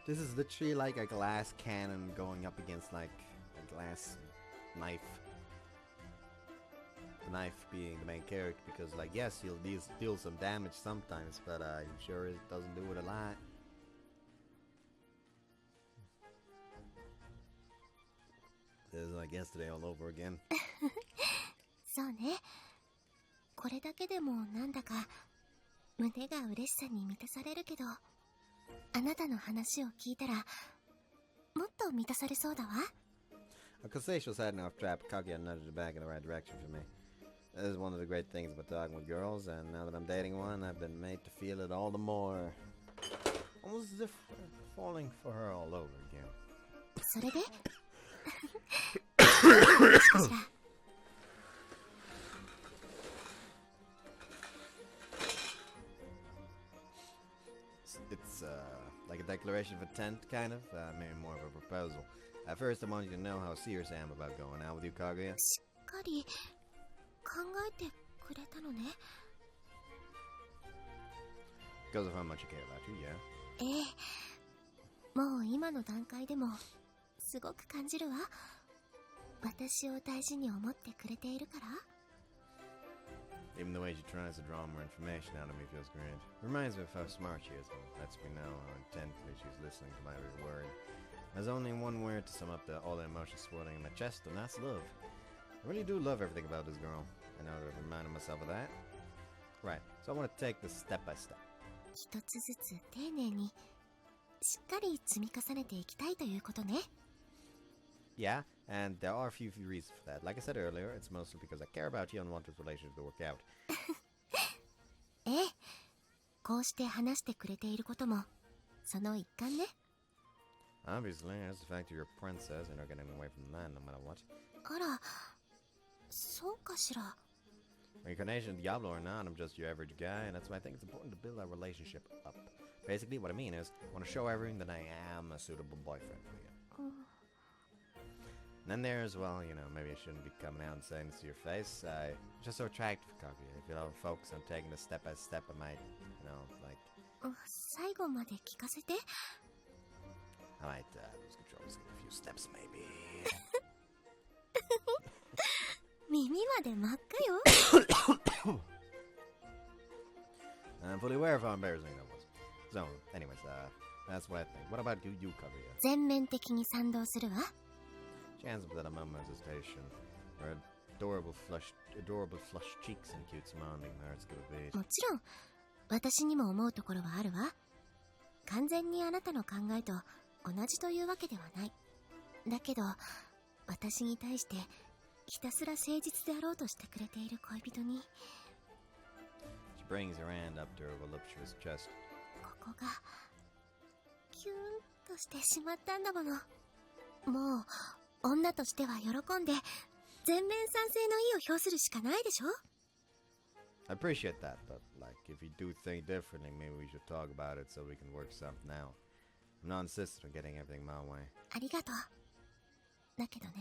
This is literally like a glass cannon going up against like a glass knife. The knife being the main character, because like yes, he'll deal some damage sometimes, but I'm sure it doesn't do it a lot. This is like yesterday all over again. A conversation's heading off track. Kaguya nudged her back in the right direction for me. This is one of the great things about talking with girls, and now that I'm dating one, I've been made to feel it all the more. Almost as if falling for her all over again. It's like a declaration of intent, kind of. Maybe more of a proposal. At first, I want you to know how serious I am about going out with you, Kaguya. Because of how much I care about you, yeah. 私を大事に思ってくれているから？ Even the way she tries to draw more information out of me feels great. Reminds me of how smart she is and lets me know how intently she's listening to my every word. There's only one word to sum up all the emotions swirling in my chest, and that's love. I really do love everything about this girl. I know I've reminded myself of that. Right, so I want to take this step by step. 一つずつ丁寧にしっかり積み重ねていきたいということね。Yeah, and there are a few reasons for that. Like I said earlier, it's mostly because I care about you and want this relationship to work out. ええ、こうして話してくれていることもその一環ね。Obviously, there's the fact that you're a princess and you're getting away from the man no matter what. あら、そうかしら。Reincarnation of Diablo or not, I'm just your average guy, and that's why I think it's important to build our relationship up. Basically, what I mean is, I want to show everyone that I am a suitable boyfriend for you. And then there's, well, you know, maybe I shouldn't be coming out and saying this to your face. I'm just so attracted to Kaguya. If you don't focus on taking this step by step, I might, you know, like... 最後まで聞かせて。I might lose control, just a few steps maybe. 耳まで真っ赤よ。I'm fully aware of how embarrassing that was. So, anyways, that's what I think. What about you, Kaguya? 全面的に賛同するわ。She hands up without a moment's hesitation. Her adorable flushed cheeks and cute smile make my heart skip a beat. もちろん、私にも思うところはあるわ。完全にあなたの考えと同じというわけではない。だけど、私に対してひたすら誠実であろうとしてくれている恋人に。She brings her hand up to her voluptuous chest. ここがキューンとしてしまったんだもの。もう女としては喜んで全面賛成の意を表するしかないでしょ。I appreciate that, but like if you do think differently, maybe we should talk about it so we can work something out. I'm not insisting on getting everything my way. ありがとう。だけどね、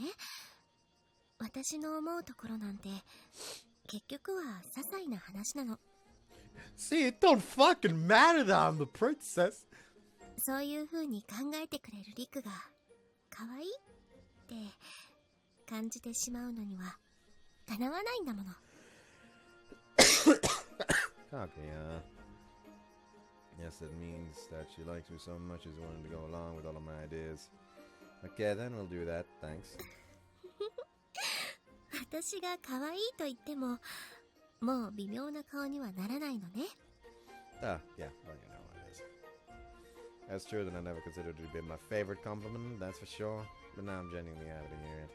私の思うところなんて結局は些細な話なの。See, it don't fucking matter that I'm the princess. そういう風に考えてくれるリクが可愛いって感じてしまうのにはかなわないんだもの。Kaguya. Yes, it means that she likes me so much she's willing to go along with all of my ideas. Okay, then we'll do that, thanks. 私が可愛いと言ってももう微妙な顔にはならないのね。Yeah, well, you know what it is. That's true that I never considered it to be my favorite compliment, that's for sure. But now I'm genuinely happy to hear it.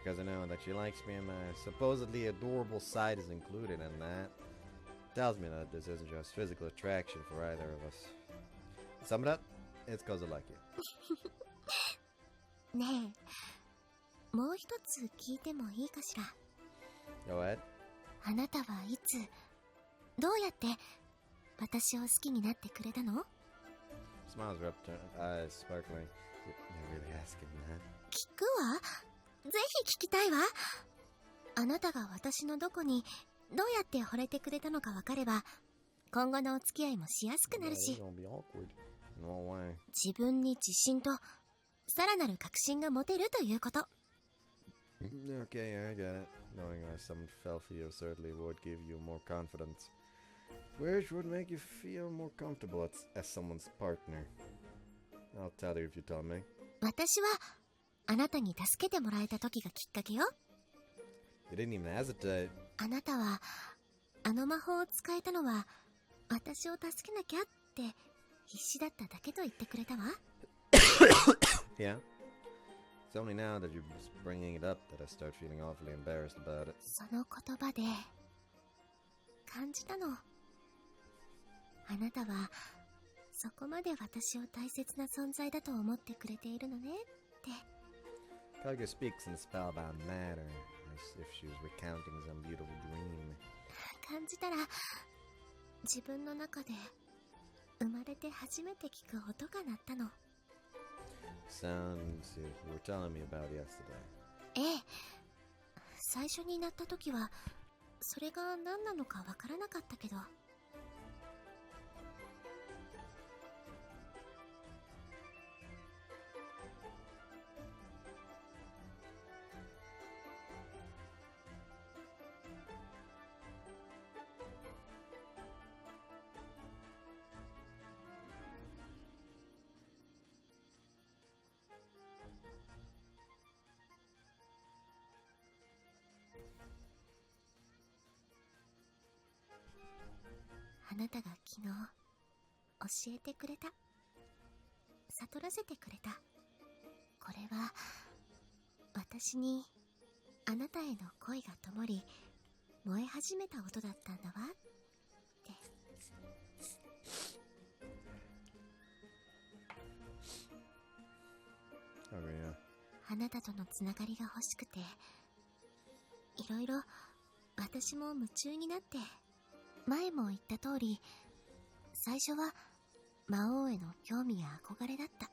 Because I know that she likes me and my supposedly adorable side is included in that. Tells me that this isn't just physical attraction for either of us. To sum it up, it's because I like you. ねえ、もう一つ聞いてもいいかしら。Go ahead. あなたはいつ、どうやって私を好きになってくれたの？ Smiles her upturned eyes sparkling. You're really asking that? 聞くわ。ぜひ聞きたいわ。あなたが私のどこにどうやって惚れてくれたのか分かれば今後のお付き合いもしやすくなるし、自分に自信とさらなる確信が持てるということ。 Okay, I get it. Knowing why someone fell for you certainly would give you more confidence, which would make you feel more comfortable as someone's partner. I'll tell you if you tell me. 私はあなたに助けてもらえた時がきっかけよ。 You didn't even hesitate. あなたはあの魔法を使えたのは私を助けなきゃって必死だっただけと言ってくれたわ。Yeah? It's only now that you're bringing it up that I start feeling awfully embarrassed about it. その言葉で感じたの。あなたはそこまで私を大切な存在だと思ってくれているのねって。 Kaguya speaks in a spellbound manner, as if she was recounting some beautiful dream. 感じたら自分の中で生まれて初めて聞く音が鳴ったの。 Sounds you were telling me about yesterday. ええ、最初に鳴った時はそれが何なのかわからなかったけど、あなたが昨日教えてくれた、悟らせてくれた。これは私にあなたへの恋が灯り燃え始めた音だったんだわって。あなたとのつながりが欲しくて、いろいろ私も夢中になって。前も言った通り、最初は魔王への興味や憧れだった。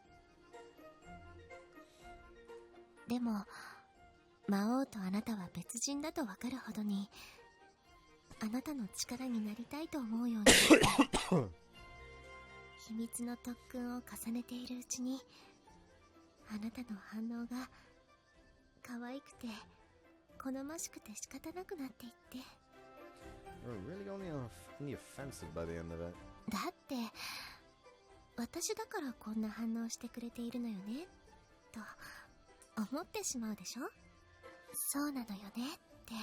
でも魔王とあなたは別人だとわかるほどに、あなたの力になりたいと思うようになって秘密の特訓を重ねているうちに、あなたの反応が可愛くて好ましくて仕方なくなっていって。だって私だからこんな反応してくれているのよねと思ってしまうでしょ。そうなのよねって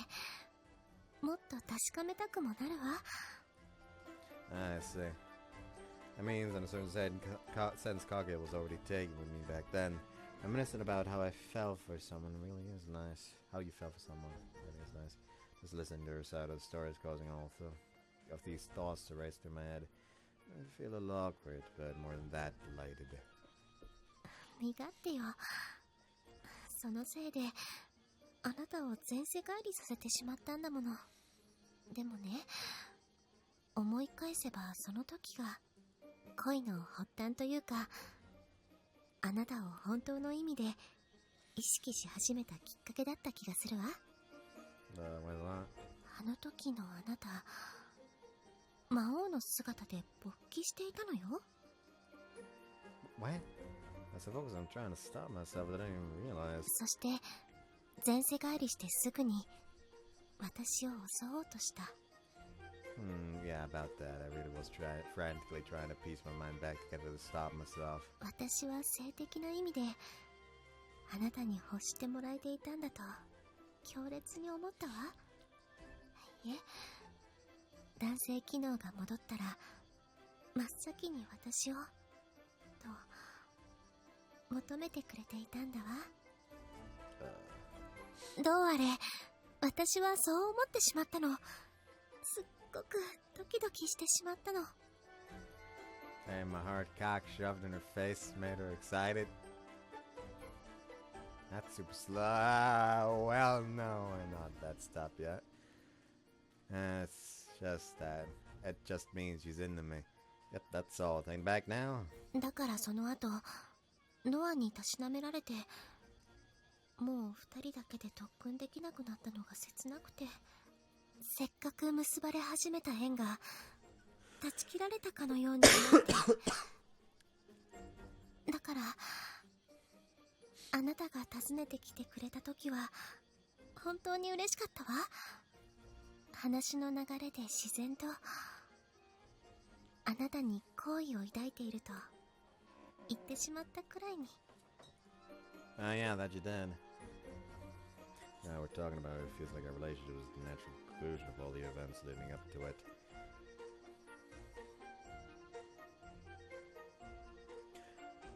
もっと確かめたくもなるわ。I see. That means in a certain sense Kaguya was already taken with me back then. Reminiscent about how I fell for someone really is nice. How you fell for someone really is nice. Just listening to her side of the story is causing all of these thoughts to race through my head. I feel a little awkward, but more than that, delighted. 身勝手よ。そのせいであなたを前世返りさせてしまったんだもの。でもね、思い返せばその時が恋の発端というか、あなたを本当の意味で意識し始めたきっかけだった気がするわ。あの時のあなた、魔王の姿で勃起していたのよ。 What? I suppose I'm trying to stop myself, but I didn't even realize. そして前世返りしてすぐに私を襲おうとした。Yeah, about that. I really was frantically trying to piece my mind back together to stop myself. 私は性的な意味であなたに欲してもらえていたんだと強烈に思ったわ。いえ、男性機能が戻ったら真っ先に私をと求めてくれていたんだわ。どうあれ私はそう思ってしまったの。すっごくドキドキしてしまったの。 And my hard cock shoved in her face made her excited. That's super slow. Well, no, I'm not that stop yet. It's just that. It just means she's into me. Yep, that's all. Think back now. だからその後ノアにたしなめられて、もう二人だけで特訓できなくなったのが切なくて、せっかく結ばれ始めた縁が断ち切られたかのように思ってだからあなたが訪ねてきてくれた時は本当に嬉しかったわ。話の流れで自然とあなたに好意を抱いていると言ってしまったくらいに。 Oh yeah, that you did. Now we're talking about it, it feels like our relationship is the natural conclusion of all the events leading up to it.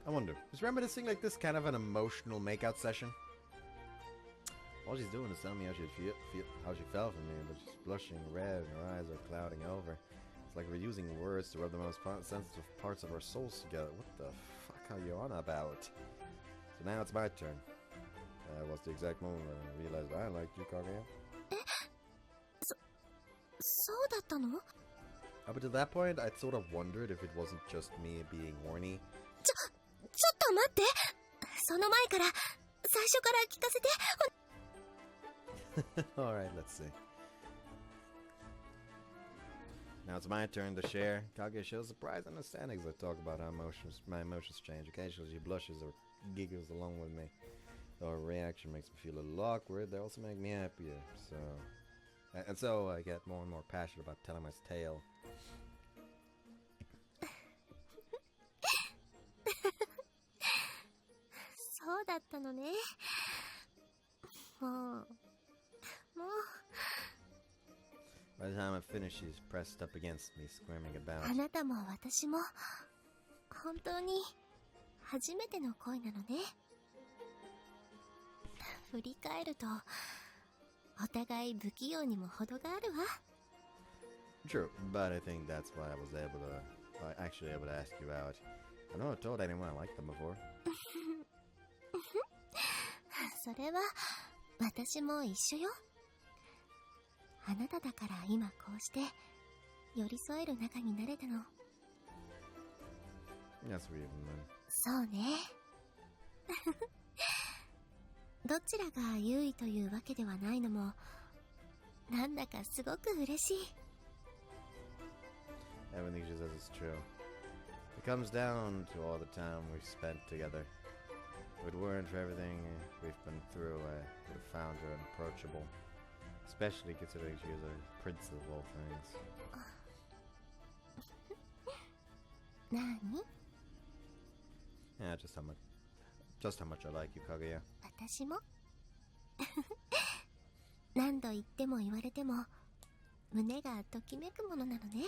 I wonder, is reminiscing like this kind of an emotional makeout session? All she's doing is telling me how how she felt for me, but she's blushing red and her eyes are clouding over. It's like we're using words to rub the most sensitive parts of our souls together. What the fuck are you on about? So now it's my turn. Was the exact moment when I realized I liked you, Kaguya. そうだったの? Up until that point, I'd sort of wondered if it wasn't just me being horny. ちょっと待って。その前から最初から聞かせて。Alright, let's see. Now it's my turn to share. Kaguya shows surprise and understanding as I talk about how my emotions change. Occasionally she blushes or giggles along with me. Though her reaction makes me feel a little awkward, they also make me happier. So I get more and more passionate about telling my tale. そうだったのね。もう By the time I finish, she's pressed up against me, squirming about. あなたも私も本当に初めての恋なのね。振り返るとお互い不器用にも程があるわ。True, but I think that's why I was actually able to ask you out. I never told anyone I liked them before. それは私も一緒よ。あなただから今こうして寄り添える仲になれたの。Yes, we even then. そうね。どちらが優位というわけではないのもなんだかすごく嬉しい。Everything she says is true. It comes down to all the time we've spent together. If it weren't for everything we've been through, I would have found her unapproachable. Especially considering she is a prince of all things. なに？ Yeah, just how much I like you, Kaguya. 私も何度言っても言われても胸がときめくものなのね。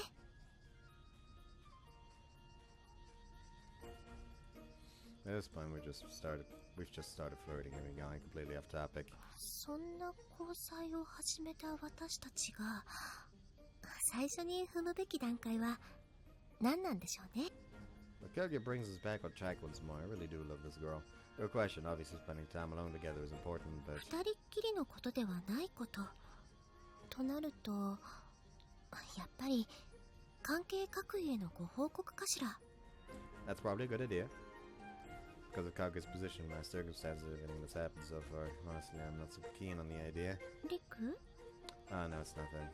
At this point, we've just started flirting and we're going completely off topic. そんな交際を始めた私たちが最初に踏むべき段階は何なんでしょうね。But Kaguya brings us back on track once more. I really do love this girl. No question, obviously spending time alone together is important, but... 二人っきりのことではないこととなると、やっぱり関係各位へのご報告かしら。 That's probably a good idea. Because of Kaguya's position, my circumstances, everything that's happened so far, honestly, I'm not so keen on the idea. リク？ Oh, no, it's nothing.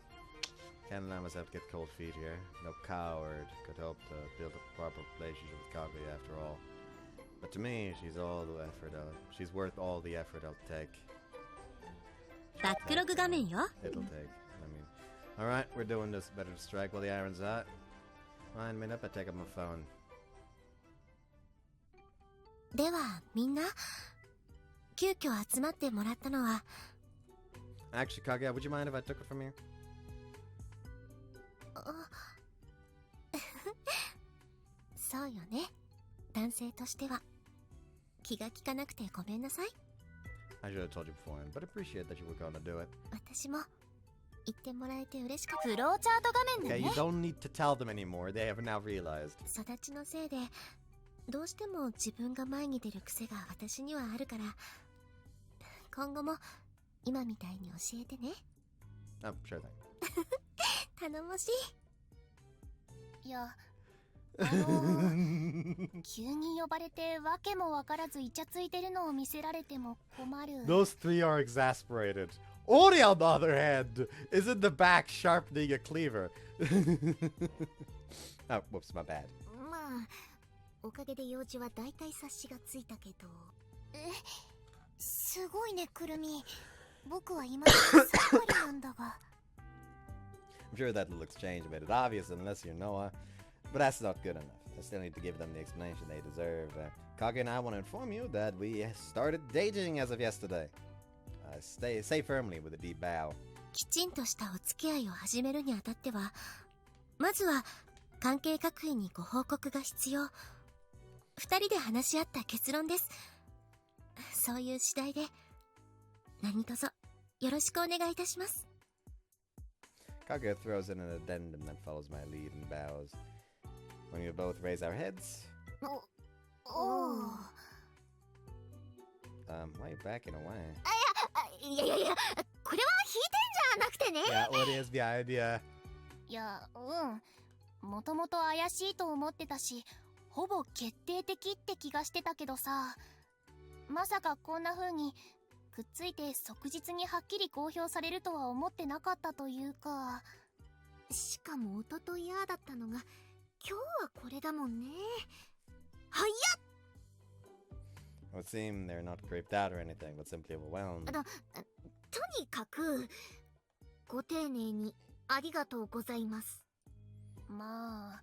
Can't allow myself to get cold feet here. No coward could hope to build a proper relationship with Kaguya after all. But to me, she's worth all the effort I'll take. バックログ画面よ。It'll take. Alright, we're doing this. Better to strike while the iron's hot. Line me up, I take up my phone. ではみんな急遽集まってもらったのは Actually, Kaguya, would you mind if I took it from here? そうよね。男性としては気が利かなくてごめんなさい。 I should have told you beforehand, but appreciate that you were gonna do it. 私も言ってもらえて嬉しかった。フローチャート画面 Okay, で you ね。 don't need to tell them anymore. They have now realized. 育ちのせいでどうしても自分が前に出る癖が私にはあるから今後も今みたいに教えてね。 Oh, sure thing. 頼もしい。いや、急に呼ばれてわけもわからずイチャついてるのを見せられても困る。 Those three are exasperated. Ori, on the other hand, is in the back sharpening a cleaver. Oh, whoops, my bad. まあおかげで用事は大体察しがついたけど。すごいね、くるみ。僕は今までさっぱりなんだが。I'm sure that little exchange made it obvious unless you're Noah, but that's not good enough. I still need to give them the explanation they deserve. Kaguya and I want to inform you that we started dating as of yesterday. Say firmly with a deep bow. きちんとしたお付き合いを始めるにあたってはまずは関係各位にご報告が必要。二人で話し合った結論です。そういう次第で何卒よろしくお願いいたします。 Kaguya throws in an addendum that follows my lead and bows. When we both raise our heads. Why are you backing away? いや、これは引いてんじゃなくてね。 Yeah, what is the idea? いや、もともと怪しいと思ってたし、ほぼ決定的って気がしてたけどさ、まさかこんな風にくっついて即日にはっきり公表されるとは思ってなかったというか。しかも一昨日ああだったのが今日はこれだもんね。早っ。 It would seem they're not creeped out or anything, but simply overwhelmed. とにかくご丁寧にありがとうございます。まあ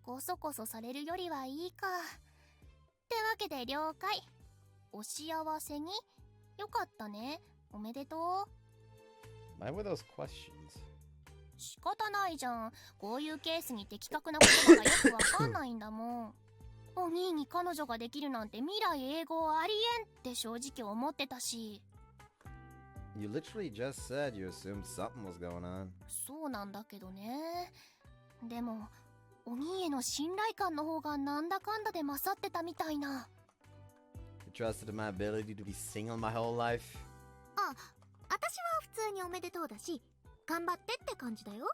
こそこそされるよりはいいか。ってわけで了解。お幸せに。よかったね。おめでとう。 Why were those questions? 仕方ないじゃん。こういうケースに的確な言葉がよくわかんないんだもん。お兄に彼女ができるなんて未来永劫ありえんって正直思ってたし。You literally just said you assumed something was going on. そうなんだけどね。でもお兄への信頼感の方がなんだかんだで勝ってたみたいな。You trusted in my ability to be single my whole life? あ、私は普通におめでとうだし、頑張ってって感じだよ。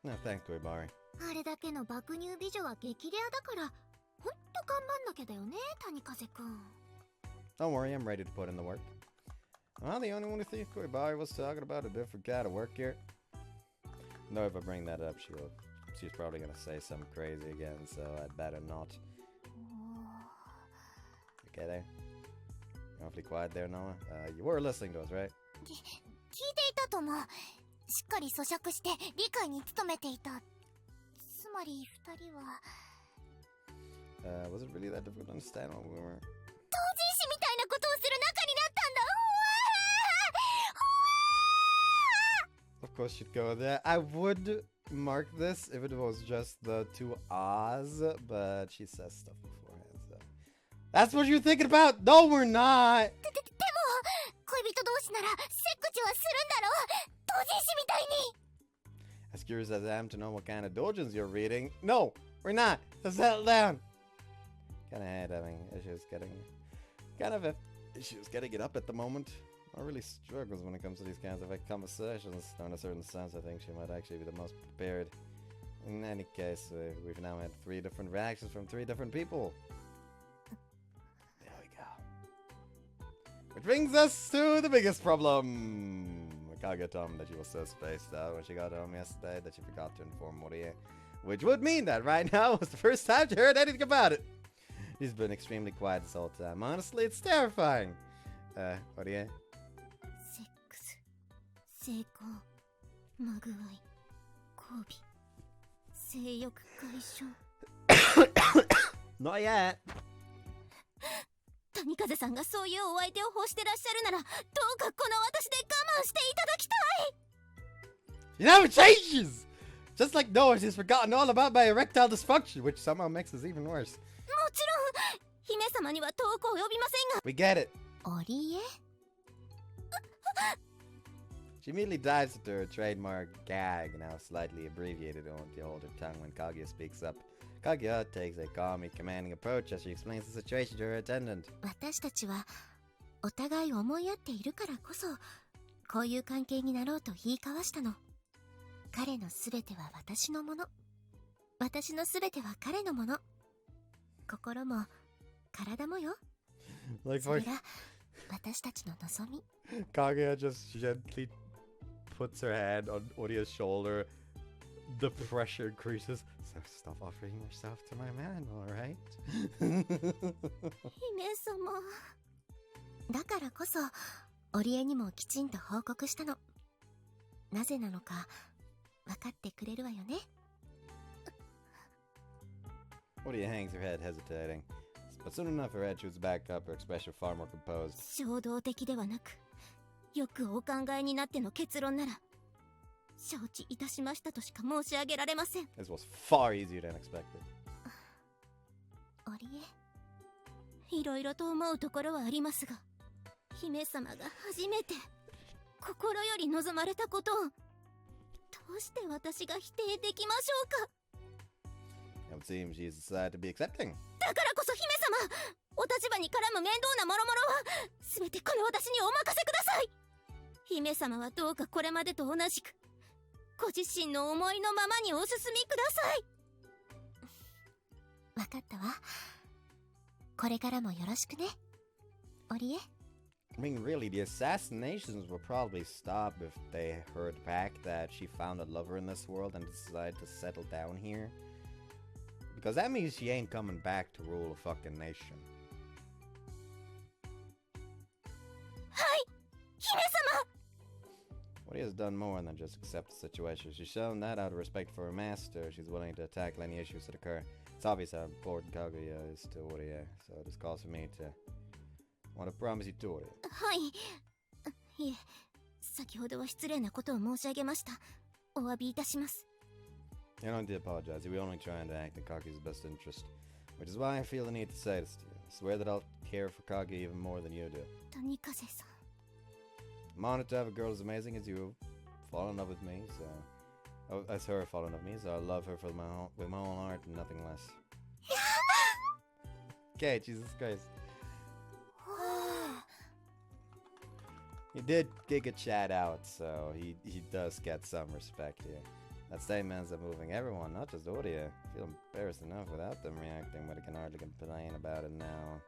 No, thanks, Barbarian. あれだけの爆乳美女は激レアだから、ほんと頑張んなきゃだよね、谷風くん。Don't worry, I'm ready to put in the work. Am I the only one who thinks Barbarian was talking about a different kind of work here? No, if I bring that up, she's probably gonna say something crazy again, so I'd better not. Okay there? Awfully quiet there, Noah. You were listening to us, right? 聞いていたとも、しっかり咀嚼して理解に努めていた。つまり二人は。Was it really that difficult to understand what we were? 同人誌みたいなことをする仲になったんだ。Of course she'd go there. I would mark this if it was just the two ahs, but she says stuff beforehand, so. That's what you're thinking about? No, we're not! でも、恋人同士なら、セクチはするんだろ同人誌みたいに As curious as I am to know what kind of doujins you're reading. No, we're not! So settle down! Kinda having issues getting it up at the moment. I really struggles when it comes to these kinds of conversations. Though in a certain sense, I think she might actually be the most prepared. In any case, we've now had 3 different reactions from 3 different people. There we go. Which brings us to the biggest problem. Kaguya told me that she was so spaced out when she got home yesterday that she forgot to inform Morie. Which would mean that right now was the first time she heard anything about it. She's been extremely quiet this whole time. Honestly, it's terrifying. Morie? セックス、成功、まぐわい、交尾、性欲解消。Not yet. 谷風さんがそういうお相手を欲してらっしゃるなら、どうかこの私で我慢していただきたい。 She never changes! Just like Noah, she's forgotten all about my erectile dysfunction, which somehow makes this even worse. もちろん、姫様には遠く及びませんが。We get it. おりえ She immediately dives into her trademark gag, now slightly abbreviated only to hold her tongue when Kaguya speaks up. Kaguya takes a calmly commanding approach as she explains the situation to her attendant. 私たちはお互い思い合っているからこそこういう関係になろうと言い交わしたの。彼のすべては私のもの。私のすべては彼のもの。心も体もよ。それが私たちの望み。Kaguya just gently puts her hand on Oria's shoulder. The pressure increases. So stop offering yourself to my man, alright? 姫様。だからこそ、オリエにもきちんと報告したの。なぜなのか、分かってくれるわよね。Oria hangs her head, hesitating. But soon enough, her head shoots back up, her expression far more composed. 衝動的ではなく、よくお考えになっての結論なら、承知いたしましたとしか申し上げられません。This was far easier than expected. オリエ、いろいろと思うところはありますが、姫様が初めて心より望まれたことを、どうして私が否定できましょうか。It seems she's decided to be accepting. だからこそ姫様、お立場に絡む面倒なもろもろは全てこの私にお任せください。姫様はどうかこれまでと同じくご自身の思いのままにお進みください。わかったわ。これからもよろしくね、オリエ。I mean, really, the assassinations will probably stop if they heard back that she found a lover in this world and decided to settle down here. Because that means she ain't coming back to rule a fucking nation. はい、姫様。What he has done more than just accept the situation. She's shown that out of respect for her master, she's willing to tackle any issues that occur. It's obvious how important Kaguya is to Oria, so this calls for me to want to promise you to Oria. はい。いえ、先ほどは失礼なことを申し上げました。お詫びいたします。 You don't need to apologize. You were only trying to act in Kaguya's best interest. Which is why I feel the need to say this to you. I swear that I'll care for Kaguya even more than you do. 谷風さん。 I'm honored to have a girl as amazing as you fall in love with me, so... Oh, as her fall in love with me, so I love her with my whole heart and nothing less. Okay, Jesus Christ. He did Giga Chat out, so he does get some respect here. That statement is moving everyone, not just Audio. I feel embarrassed enough without them reacting, but I can hardly complain about it now.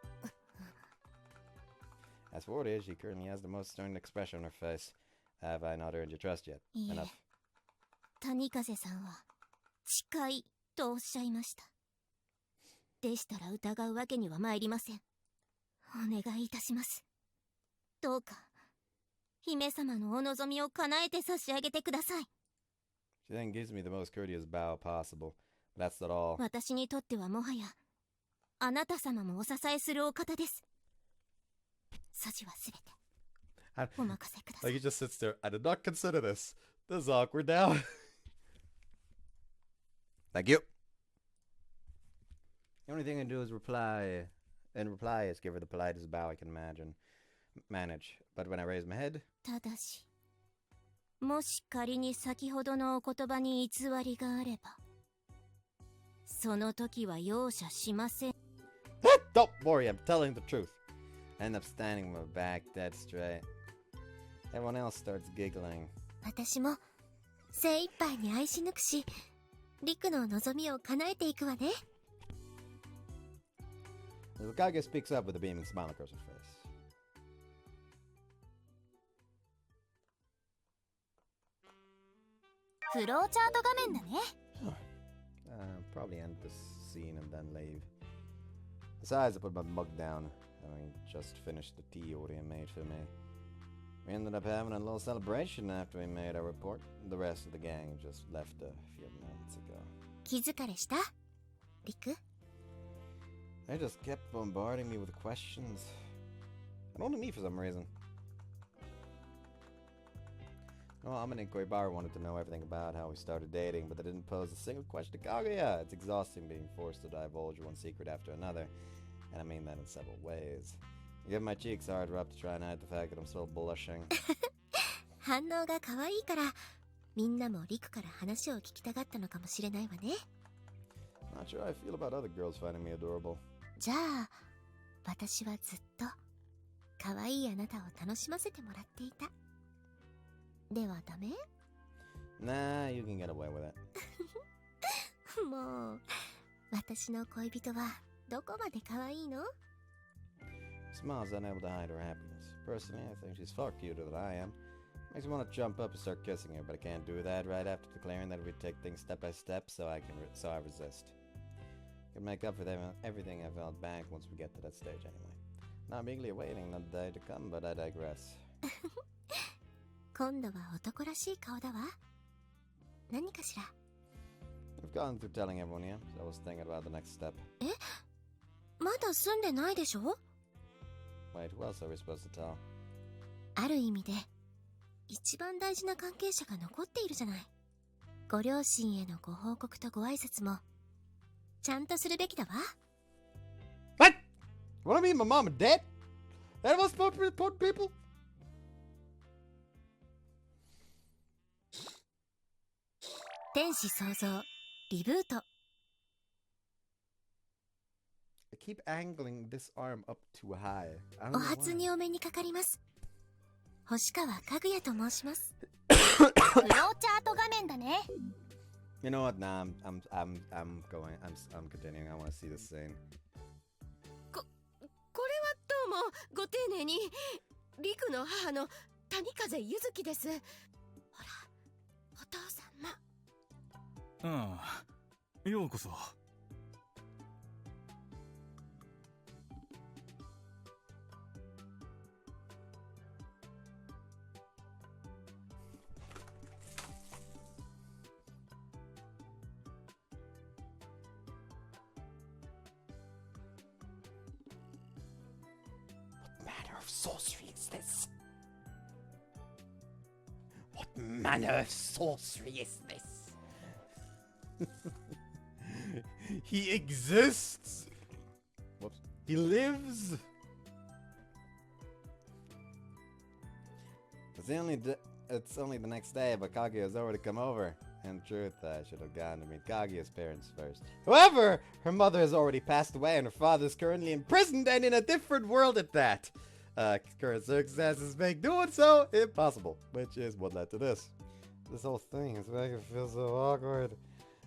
As for Audio, she currently has the most stern expression on her face. Have I not earned your trust yet? Enough. 谷風さんは近いとおっしゃいました。でしたら疑うわけには参りません。お願いいたします。どうか姫様のお望みを叶えて差し上げてください。 She then gives me the most courteous bow possible. But that's not all. 私にとってはもはやあなた様もお支えするお方です。筋はすべてお任せください。 Like he just sits there. I did not consider this. This is awkward now. Thank you. The only thing I can do is reply. And reply is give her the politest bow I can manage. But when I raise my head... ただし、もし仮に先ほどのお言葉に偽りがあれば、その時は容赦しません。Don't worry, I'm telling the truth. I end up standing with my back dead straight. Everyone else starts giggling. 私も精一杯に愛し抜くし、リクの望みを叶えていくわね。The Kaguya speaks up with a beaming smile across her face. フローチャート画面だね。Probably end this scene and then leave. Besides, I put my mug down. I just finished the tea Audio made for me. We ended up having a little celebration after we made our report. The rest of the gang just left a few minutes ago. 気疲れした？リク？ They just kept bombarding me with questions. And only me for some reason. Well, Amin and Koibara wanted to know everything about how we started dating, but they didn't pose a single question to Kaguya. It's exhausting being forced to divulge one secret after another. And I mean that in several ways. I give my cheeks a hard rub to try and hide the fact that I'm still blushing. 反応が可愛いから、みんなもリクから話を聞きたがったのかもしれないわね。Not sure how I feel about other girls finding me adorable. じゃあ、私はずっと可愛いあなたを楽しませてもらっていた。ではダメ？ Nah, you can get away with it. もう、私の恋人はどこまで可愛いの？ Smiles unable to hide her happiness. Personally, I think she's far cuter than I am. Makes me want to jump up and start kissing her, but I can't do that right after declaring that we take things step by step, so I resist. Can make up for everything I've held back once we get to that stage anyway. Now I'm eagerly awaiting the day to come, but I digress. 今度は男らしい顔だわ。何かしら？ I've gone through telling everyone here, so I was thinking about the next step. え？まだ住んでないでしょ？ Wait, who else are we supposed to tell? ある意味で一番大事な関係者が残っているじゃない。ご両親へのご報告とご挨拶もちゃんとするべきだわ。What? You wanna meet my mom and dad? That was important people? 天使創造リブート。 I keep angling this arm up too high. I don't お know 初 why. にお目にかかります。星川かぐやと申します。フローチャート画面だね。You know what? Nah, I'm continuing. I want to see this scene. これはどうもご丁寧に。リクの母の谷風ゆずきです。ほら、お父様。ああ、ようこそ。What manner of sorcery is this? What manner of sorcery is this? He exists. Whoops. He lives. It's only the next day, but Kaguya's already come over. In truth, I should have gone to meet Kaguya's parents first. However, her mother has already passed away, and her father is currently imprisoned and in a different world at that. Current circumstances make doing so impossible, which is what led to this. This whole thing is making me feel so awkward.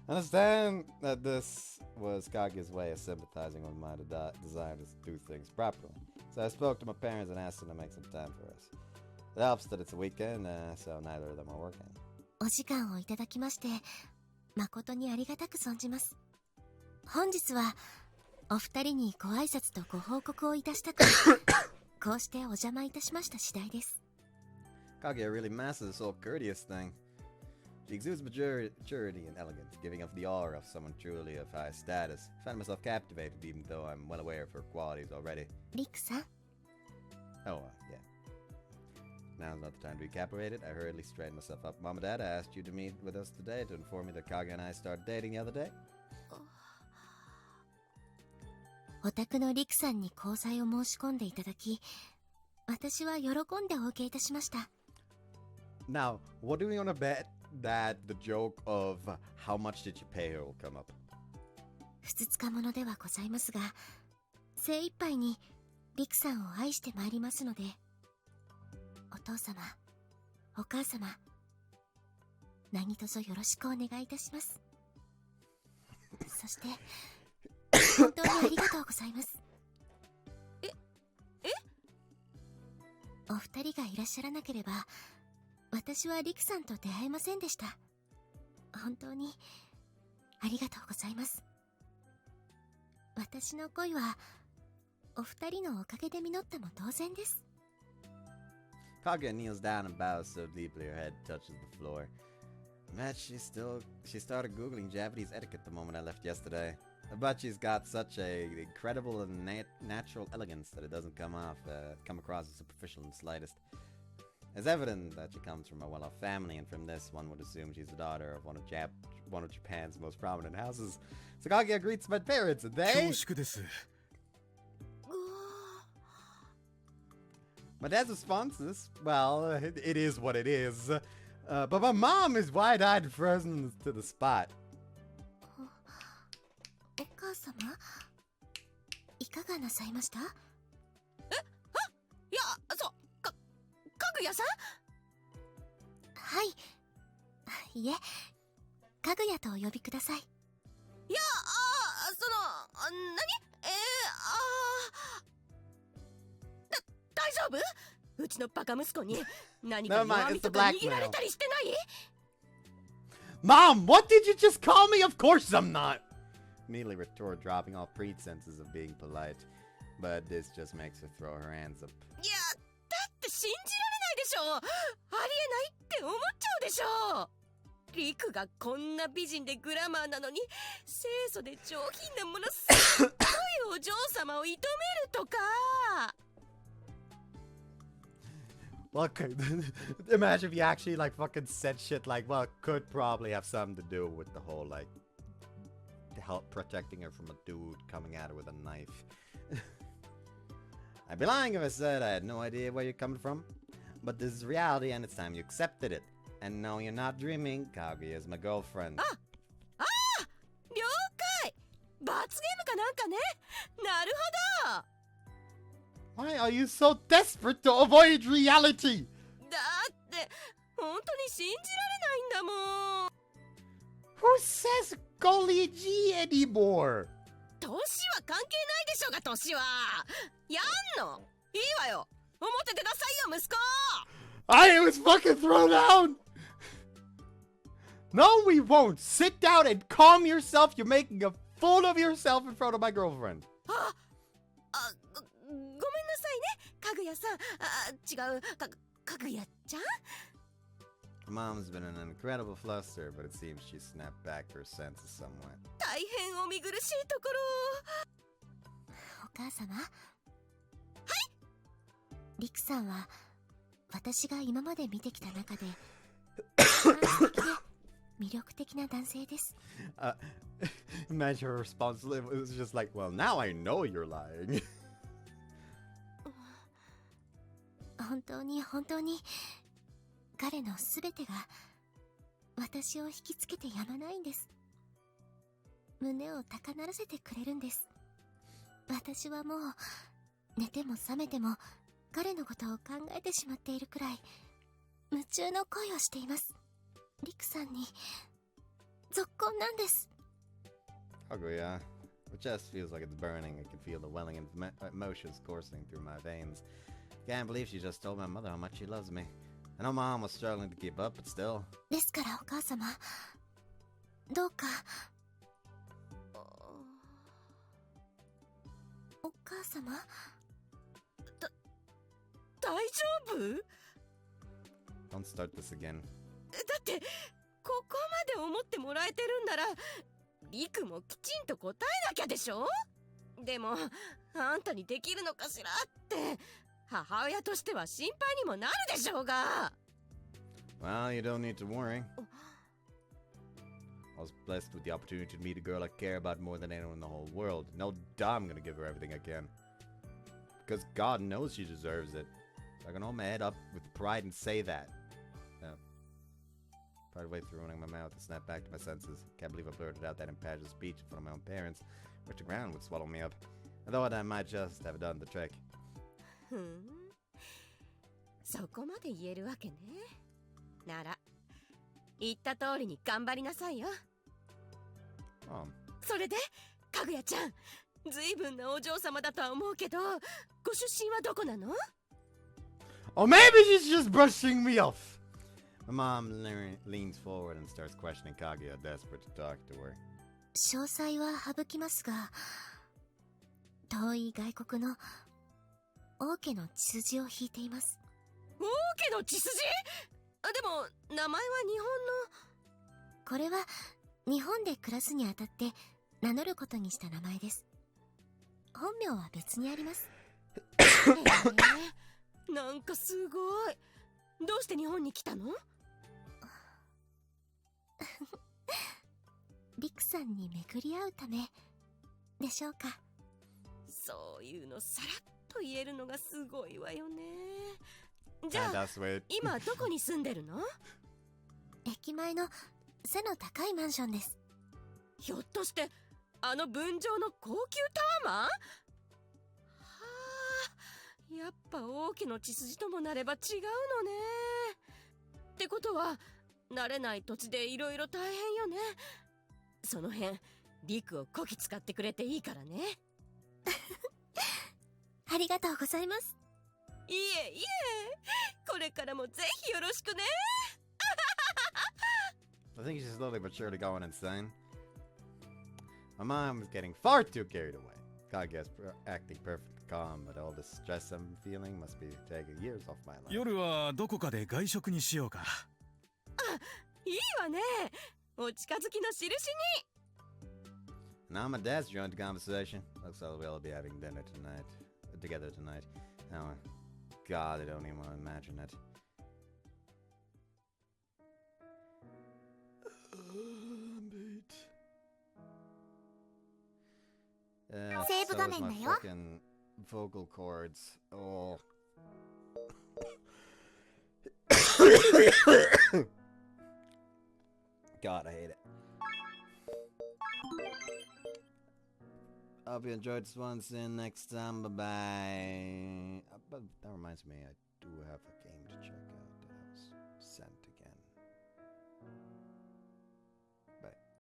Understand that this was Kaguya's way of sympathizing with my desire to do things properly. So I spoke to my parents and asked them to make some time for us. It helps that it's a weekend, so neither of them are working. お時間をいただきまして、誠にありがたく存じます。本日は、お二人にご挨拶とご報告をいたしたく、こうしてお邪魔いたしました次第です。Kaguya really masters this whole courteous thing. She exudes maturity and elegance, giving off the aura of someone truly of high status. I find myself captivated, even though I'm well aware of her qualities already. リクさん。Oh, yeah. Now's not the time to be captivated. I hurriedly straightened myself up. Mom and Dad, I asked you to meet with us today to inform me that Kaguya and I started dating the other day. お宅のリクさんに交際を申し込んでいただき、私は喜んでお受けいたしました。Now, what do we want to bet that the joke of how much did you pay her will come up? ふつつかものではございますが、精一杯にリクさんを愛してまいりますので、お父様、お母様、何卒よろしくお願いいたします。そして、本当にありがとうございます。お二人がいらっしゃらなければ、私はリクさんと出会えませんでした。本当にありがとうございます。私の恋は、お二人のおかげで実ったも当然です。Kaguya kneels down and bows so deeply her head touches the floor. Man, she started googling Japanese etiquette the moment I left yesterday. But she's got such a incredible and natural elegance that it doesn't come across as superficial in the slightest. It's evident that she comes from a well-off family, and from this, one would assume she's the daughter of one of Japan's most prominent houses. So Kaguya greets my parents, and they... My dad's response is, well, it is what it is. But my mom is wide-eyed and frozen to the spot. お母様、いかがなさいました？いや、かぐやさん？はい。いえ、かぐやとお呼びください。いや、大丈夫？うちのバカ息子に何か弱みとか握られたりしてない？ Mom, what did you just call me? Of course I'm not! Immediately retort, dropping all pretenses of being polite. But this just makes her throw her hands up. いや、だって信じられないでしょ。ありえないって思っちゃうでしょ。リクがこんな美人でグラマーなのに清楚で上品なものすっごいお嬢様を射止めるとか。Well, imagine if you actually like fucking said shit like, well, it could probably have something to do with the whole like help protecting her from a dude coming at her with a knife. I'd be lying if I said I had no idea where you're coming from, but this is reality and it's time you accepted it. And no, you're not dreaming. Kaguya is my girlfriend. 了解。罰ゲームかなんかね。なるほど。Why are you so desperate to avoid reality? だって本当に信じられないんだもん。Who says Golly G anymore? 年は関係ないでしょうが年は。やんの？いいわよ。思っててくださいよ息子。I was fucking thrown down. No, we won't. Sit down and calm yourself. You're making a fool of yourself in front of my girlfriend. ごめんなさいね、かぐやさん。違う、かぐやちゃん？ Mom's been in an incredible fluster, but it seems she snapped back her senses somewhat. 大変お見苦しいところ。お母様。はい。リクさんは私が今まで見てきた中で Imagine her response. It was just like, well, now I know you're lying. 本当に本当に彼のすべてが私を引きつけてやまないんです。胸を高鳴らせてくれるんです。私はもう寝ても覚めても彼のことを考えてしまっているくらい夢中の恋をしています。リクさんにぞっこんなんです。Kaguya, my chest feels like it's burning. I can feel the welling emotions coursing through my veins. Can't believe she just told my mother how much she loves me. I know Mom was struggling to keep up, but still. ですからお母様、どうか。お母様？大丈夫？ Don't start this again. だってここまで思ってもらえてるんならリクもきちんと答えなきゃでしょ。でもあんたにできるのかしらって母親としては心配にもなるでしょうが。 Well, you don't need to worry. I was blessed with the opportunity to meet a girl I care about more than anyone in the whole world. No doubt I'm gonna give her everything I can. Because God knows she deserves it. So I can hold my head up with pride and say that. Part way through running my mouth and snapped back to my senses. Can't believe I blurted out that impassioned speech in front of my own parents. Wish the ground would swallow me up. I thought I might just have done the trick. そこまで言えるわけね。なら言った通りに頑張りなさいよ。それでかぐやちゃん、ずいぶんなお嬢様だとは思うけど、ご出身はどこなの？ Oh, maybe she's just brushing me off. My mom leans forward and starts questioning Kaguya, desperate to talk to her. 詳細は省きますが、遠い外国の王家の血筋を引いています。王家の血筋？でも名前は日本の。これは日本で暮らすにあたって名乗ることにした名前です。本名は別にあります。なんかすごい。どうして日本に来たの？リクさんに巡り合うためでしょうか。そういうのさらっと言えるのがすごいわよね。じゃあ今どこに住んでるの？駅前の背の高いマンションです。ひょっとしてあの分譲の高級タワマン？はあ、やっぱ王家の血筋ともなれば違うのね。ってことは慣れない土地でいろいろ大変よね。その辺リクをこき使ってくれていいからね。ありがとうございます。いえいえ、これからもぜひよろしくね。I think she's slowly but surely going insane. My mom is getting far too carried away. Kaguya's acting perfectly calm, but all the stress I'm feeling must be taking years off my life. 夜はどこかで外食にしようか。いいわね。お近づきの印に。Now my dad's joined the conversation. Looks like we'll be having dinner together tonight. Oh, God, I don't even want to imagine it. So is my fucking vocal cords. Oh. God, I hate it. Hope you enjoyed this one. See you next time. Bye bye. But that reminds me, I do have a game to check out.